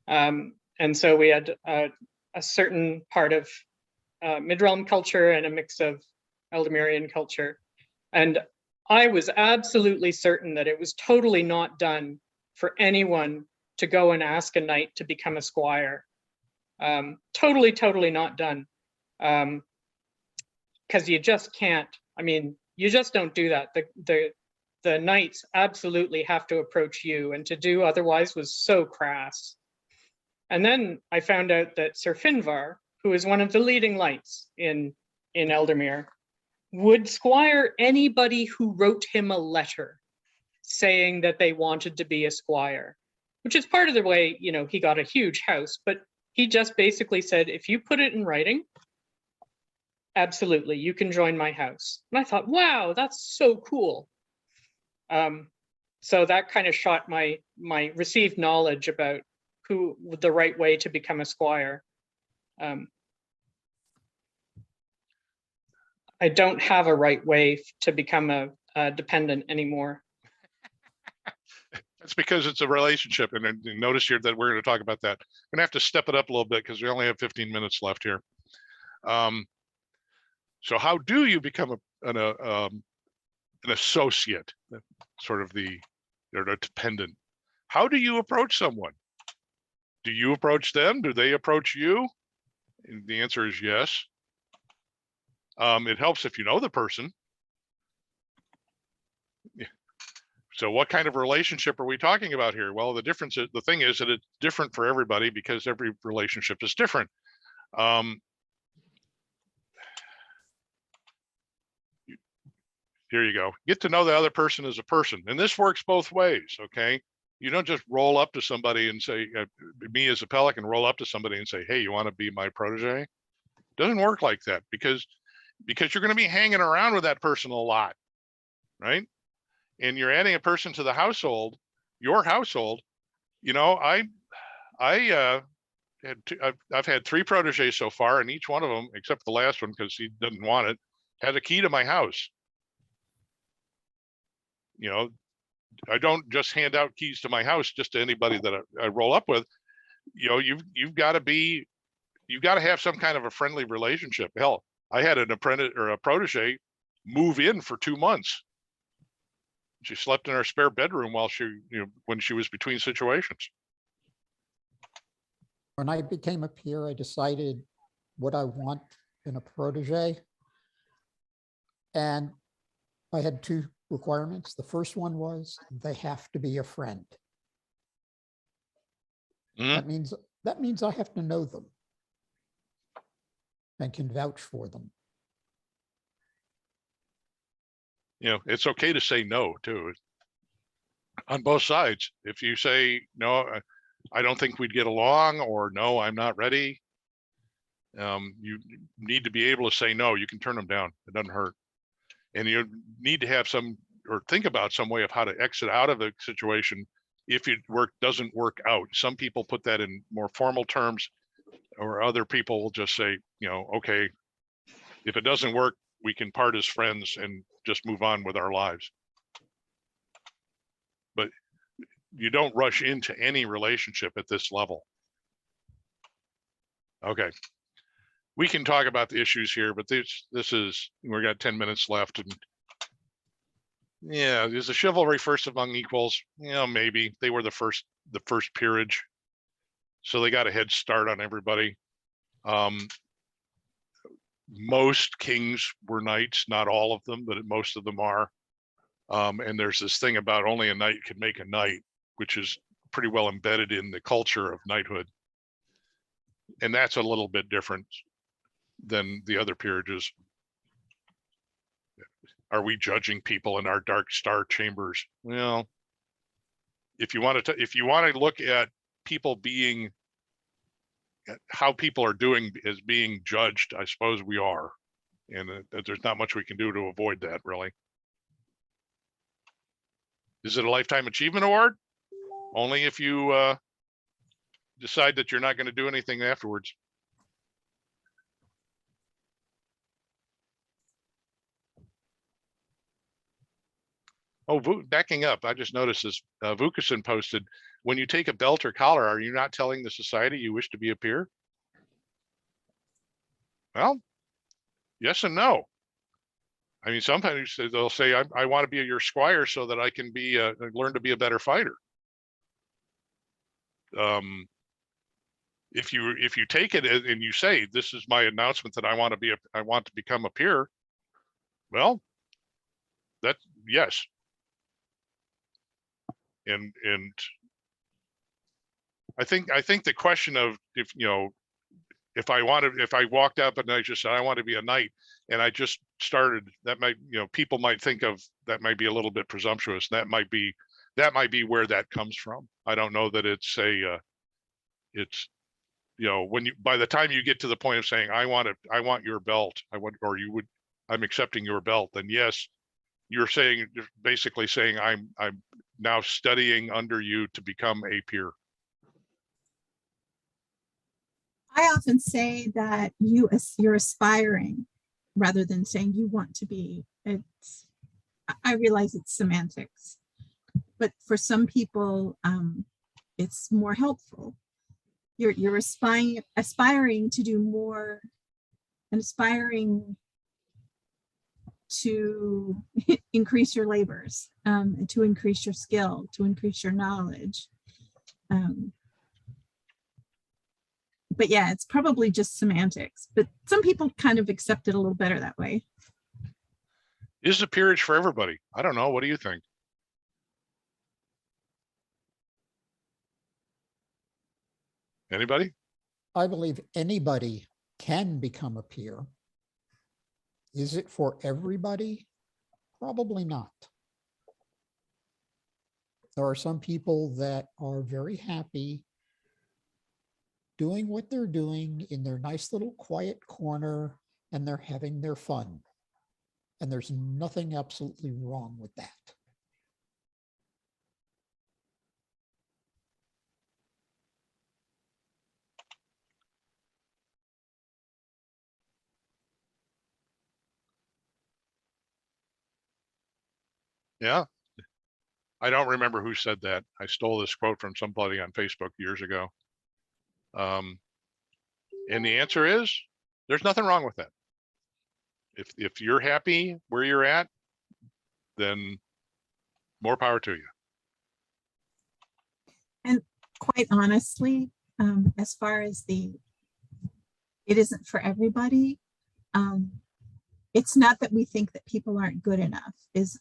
And so we had a certain part of Midrealm culture and a mix of Eldermerian culture. And I was absolutely certain that it was totally not done for anyone to go and ask a knight to become a squire. Totally not done. Because you just can't, I mean, you just don't do that. The knights absolutely have to approach you, and to do otherwise was so crass. And then I found out that Sir Finvar, who is one of the leading lights in Eldermere, would squire anybody who wrote him a letter saying that they wanted to be a squire, which is part of the way, you know, he got a huge house. But he just basically said, if you put it in writing, absolutely, you can join my house. And I thought, wow, that's so cool. So that kind of shot my received knowledge about the right way to become a squire. I don't have a right way to become a dependent anymore. That's because it's a relationship. And then you notice here that we're going to talk about that. We're going to have to step it up a little bit because we only have 15 minutes left here. So how do you become an associate, sort of or a dependent? How do you approach someone? Do you approach them? Do they approach you? And the answer is yes. It helps if you know the person. So what kind of relationship are we talking about here? Well, the thing is that it's different for everybody because every relationship is different. Here you go. Get to know the other person as a person. And this works both ways, okay? You don't just roll up to somebody and say, me as a Pelican, roll up to somebody and say, hey, you want to be my protege? It doesn't work like that because you're going to be hanging around with that person a lot, right? And you're adding a person to the household, your household. You know, I've had 3 proteges so far, and each one of them, except the last one because he didn't want it, had a key to my house. You know, I don't just hand out keys to my house just to anybody that I roll up with. You know, you've got to have some kind of a friendly relationship. Hell, I had an apprentice or a protege move in for 2 months. She slept in our spare bedroom while when she was between situations. When I became a peer, I decided what I want in a protege. And I had 2 requirements. The first one was they have to be a friend. Mhm. That means I have to know them and can vouch for them. You know, it's okay to say no too, on both sides. If you say, no, I don't think we'd get along, or no, I'm not ready. You need to be able to say no. You can turn them down. It doesn't hurt. And you need to have or think about some way of how to exit out of a situation if it doesn't work out. Some people put that in more formal terms, or other people will just say, you know, okay, if it doesn't work, we can part as friends and just move on with our lives. But you don't rush into any relationship at this level. Okay. We can talk about the issues here, but we got 10 minutes left. And yeah, is the chivalry first among equals? You know, maybe they were the first peerage. So they got a head start on everybody. Most kings were knights, not all of them, but most of them are. And there's this thing about only a knight can make a knight, which is pretty well embedded in the culture of knighthood. And that's a little bit different than the other peerages. Are we judging people in our dark star chambers? Well, if you want to look at people how people are doing as being judged, I suppose we are. And there's not much we can do to avoid that, really. Is it a lifetime achievement award? Only if you decide that you're not going to do anything afterwards. Oh, backing up, I just noticed this. Vukasin posted, when you take a belt or collar, are you not telling the society you wish to be a peer? Well, yes and no. I mean, sometimes they'll say, I want to be your squire so that I can learn to be a better fighter. If you take it and you say, this is my announcement that I want to become a peer, well, yes. And I think the question of if I walked up and I just said I want to be a knight and I just started, that might, people might think of that might be a little bit presumptuous. That might be where that comes from. I don't know that it's by the time you get to the point of saying I want your belt, I'm accepting your belt, then yes, you're basically saying I'm now studying under you to become a peer. I often say that you're aspiring rather than saying you want to be. I realize it's semantics, but for some people, it's more helpful. You're aspiring to do more and aspiring to increase your labors, and to increase your skill, to increase your knowledge. But yeah, it's probably just semantics, but some people kind of accept it a little better that way. Is the peerage for everybody? I don't know. What do you think? Anybody? I believe anybody can become a peer. Is it for everybody? Probably not. There are some people that are very happy doing what they're doing in their nice little quiet corner, and they're having their fun. And there's nothing absolutely wrong with that. Yeah. I don't remember who said that. I stole this quote from somebody on Facebook years ago. And the answer is, there's nothing wrong with that. If you're happy where you're at, then more power to you. And quite honestly, as far as it isn't for everybody, it's not that we think that people aren't good enough, it's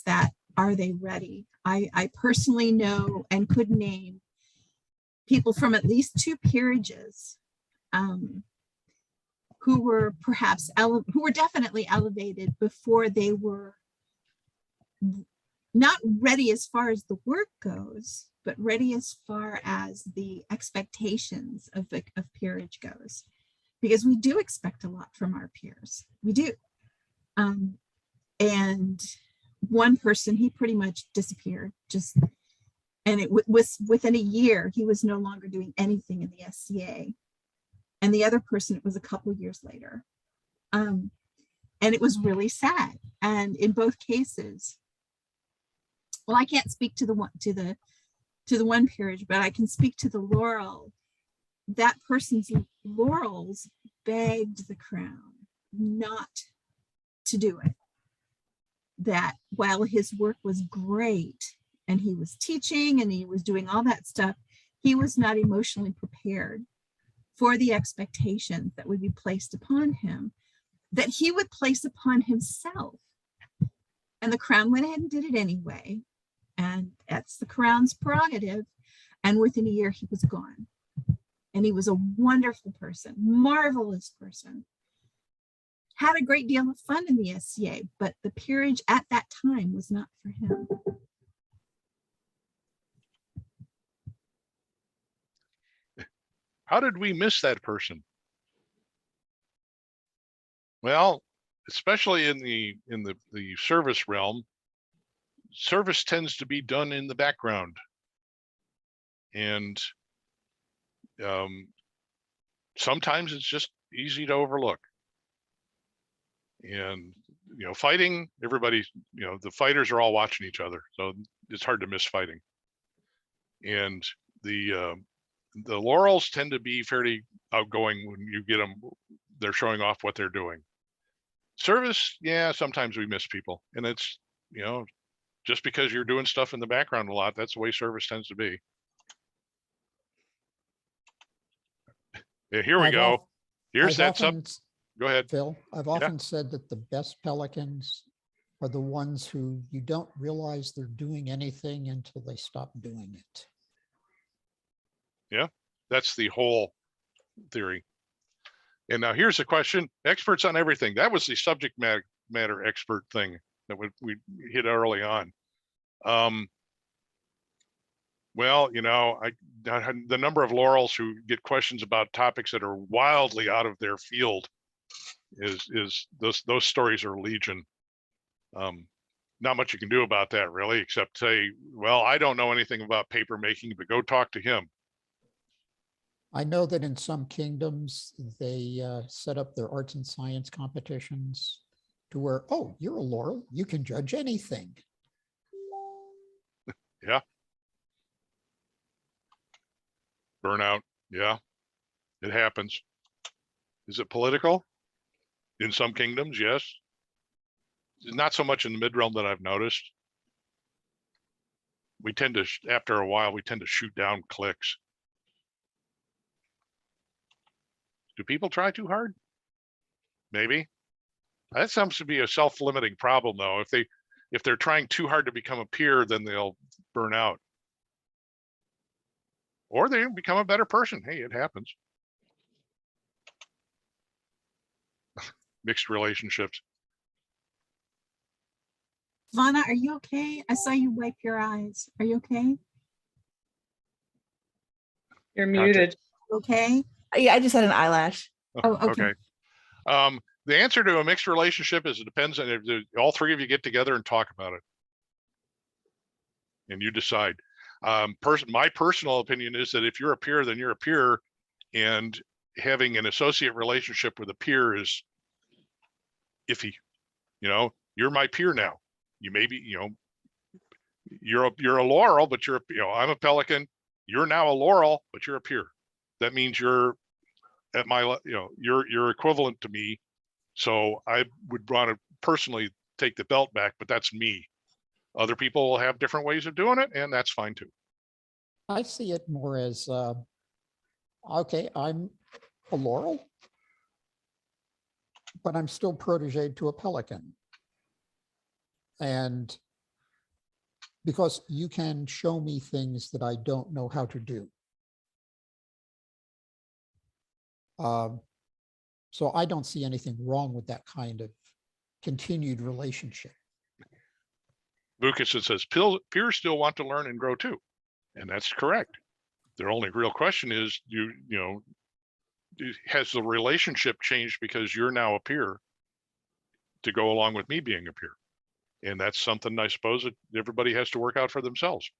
that, are they ready? I personally know and could name people from at least 2 peerages who were perhaps who were definitely elevated before they were not ready as far as the work goes, but ready as far as the expectations of peerage goes, because we do expect a lot from our peers. We do. And one person, he pretty much disappeared, and it was within a year, he was no longer doing anything in the SCA. And the other person, it was a couple of years later. And it was really sad. And in both cases, well, I can't speak to the one peerage, but I can speak to the laurel. That person's laurels begged the crown not to do it. That while his work was great and he was teaching and he was doing all that stuff, he was not emotionally prepared for the expectations that would be placed upon him, that he would place upon himself. And the crown went ahead and did it anyway. And that's the crown's prerogative. And within a year, he was gone. And he was a wonderful person, marvelous person. Had a great deal of fun in the SCA, but the peerage at that time was not for him. How did we miss that person? Well, especially in the service realm, service tends to be done in the background. And sometimes it's just easy to overlook. And, fighting, everybody, the fighters are all watching each other. So it's hard to miss fighting. And the laurels tend to be fairly outgoing when you get them, they're showing off what they're doing. Service, yeah, sometimes we miss people. And it's, just because you're doing stuff in the background a lot, that's the way service tends to be. Yeah, here we go. Here's that sub. Go ahead, Phil. I've often said that the best pelicans are the ones who you don't realize they're doing anything until they stop doing it. Yeah, that's the whole theory. And now here's a question: experts on everything. That was the subject matter expert thing that we hit early on. Well, the number of laurels who get questions about topics that are wildly out of their field is those stories are legion. Not much you can do about that, really, except say, well, I don't know anything about paper making, but go talk to him. I know that in some kingdoms, they set up their arts and science competitions to where, oh, you're a Laurel, you can judge anything. Burnout. Yeah, it happens. Is it political? In some kingdoms, yes. Not so much in the mid-realm that I've noticed. We tend to, after a while, we tend to shoot down cliques. Do people try too hard? Maybe. That seems to be a self-limiting problem, though. If they're trying too hard to become a peer, then they'll burn out. Or they become a better person. Hey, it happens. Mixed relationships. Vana, are you okay? I saw you wipe your eyes. Are you okay? You're Gotcha. muted. Okay. Yeah, I just had an eyelash. Oh, okay. The answer to a mixed relationship is it depends on if all three of you get together and talk about it. And you decide. My personal opinion is that if you're a peer, then you're a peer, and having an associate relationship with a peer is iffy. You know, you're my peer now. You may be, you know, you're a Laurel, but you're, you know, I'm a Pelican. You're now a Laurel, but you're a peer. That means you're at my, you know, you're equivalent to me. So I would want to personally take the belt back, but that's me. Other people will have different ways of doing it, and that's fine too. I see it more as, okay, I'm a Laurel, but I'm still protege to a Pelican. And because you can show me things that I don't know how to do. So I don't see anything wrong with that kind of continued relationship. Vukasin says peers still want to learn and grow too, and that's correct. Their only real question is, you know, has the relationship changed because you're now a peer to go along with me being a peer? And that's something I suppose that everybody has to work out for themselves.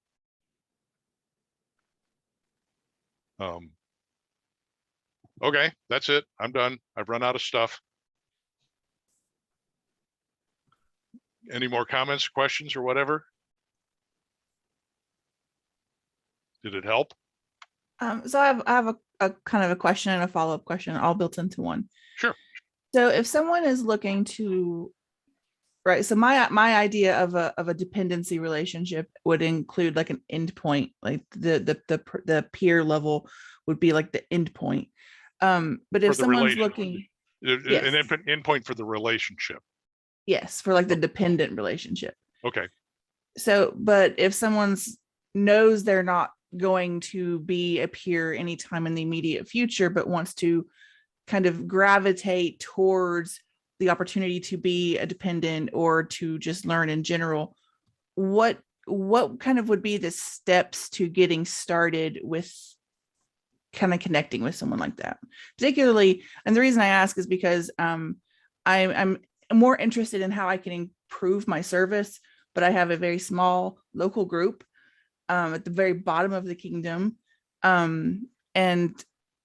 Okay, that's it. I'm done. I've run out of stuff. Any more comments, questions, or whatever? Did it help? So I have a kind of a question and a follow-up question all built into one. Sure. So if someone is looking to, right, so my idea of a dependency relationship would include like an endpoint, like the peer level would be like the endpoint. But if someone's looking, yes, an endpoint for the relationship. Yes, for like the dependent relationship. Okay. So, but if someone's knows they're not going to be a peer anytime in the immediate future, but wants to kind of gravitate towards the opportunity to be a dependent or to just learn in general, what kind of would be the steps to getting started with kind of connecting with someone like that? Particularly, and the reason I ask is because I'm more interested in how I can improve my service, but I have a very small local group at the very bottom of the kingdom. And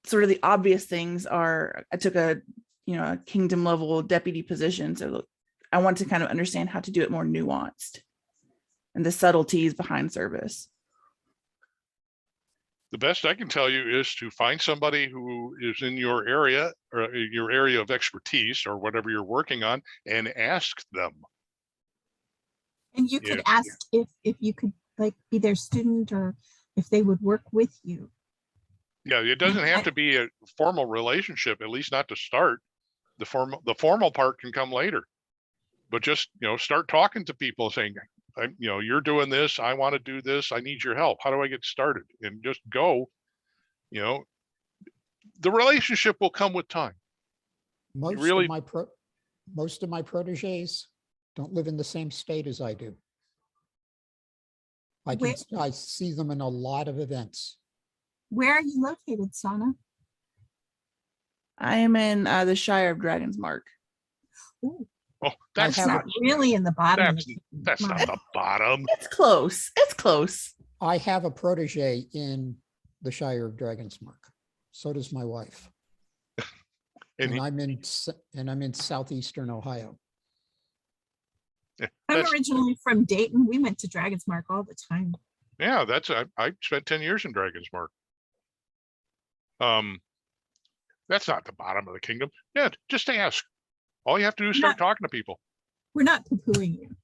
sort of the obvious things are, I took a kingdom level deputy position. So I want to kind of understand how to do it more nuanced and the subtleties behind service. The best I can tell you is to find somebody who is in your area or your area of expertise or whatever you're working on and ask them. And you could ask if you could like be their student or if they would work with you. Yeah, it doesn't have to be a formal relationship, at least not to start. The formal part can come later. But just, start talking to people saying, you're doing this, I want to do this, I need your help. How do I get started? And just go, the relationship will come with time. Most of my proteges don't live in the same state as I do. I see them in a lot of events. Where are you located, Sana? I am in the Shire of Dragon's Mark. Ooh. Oh, that's not really in the bottom. That's not the bottom. It's close. It's close. I have a protege in the Shire of Dragon's Mark. So does my wife. and I'm in southeastern Ohio. I'm That's- originally from Dayton. We went to Dragon's Mark all the time. Yeah, I spent 10 years in Dragon's Mark. That's not the bottom of the kingdom. Yeah, just ask. All you have to do is start talking to people. We're not poo-pooing you.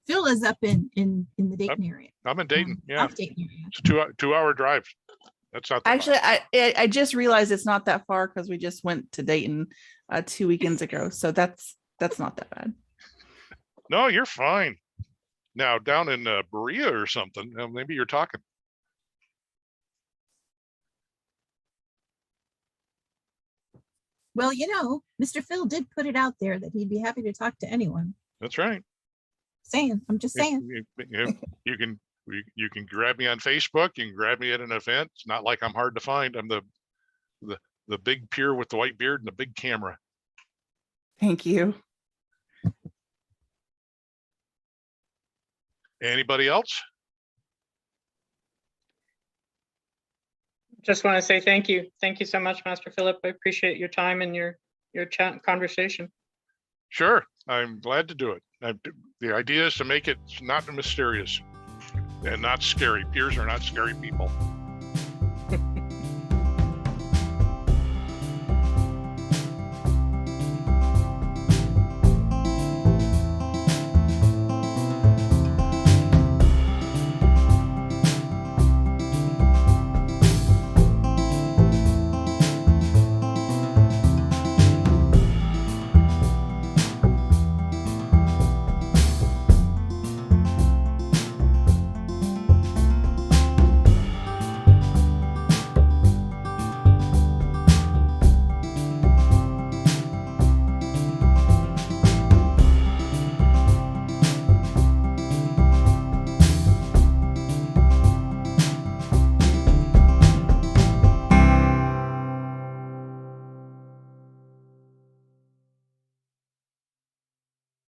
Phil is up in the Dayton area. I'm in Dayton. Yeah, South Dayton area. it's a 2-hour drive. That's not the Actually, bottom. I just realized it's not that far because we just went to Dayton 2 weekends ago. So that's not that bad. No, you're fine. Now down in Berea or something, maybe you're talking. Well, you know, Mr. Phil did put it out there that he'd be happy to talk to anyone. That's right. I'm just saying. You can grab me on Facebook. You can grab me at an event. It's not like I'm hard to find. I'm the big peer with the white beard and the big camera. Thank you. Anybody else? Just want to say thank you. Thank you so much, Master Phillip. I appreciate your time and your chat and conversation. Sure, I'm glad to do it. The idea is to make it not mysterious and not scary. Peers are not scary people.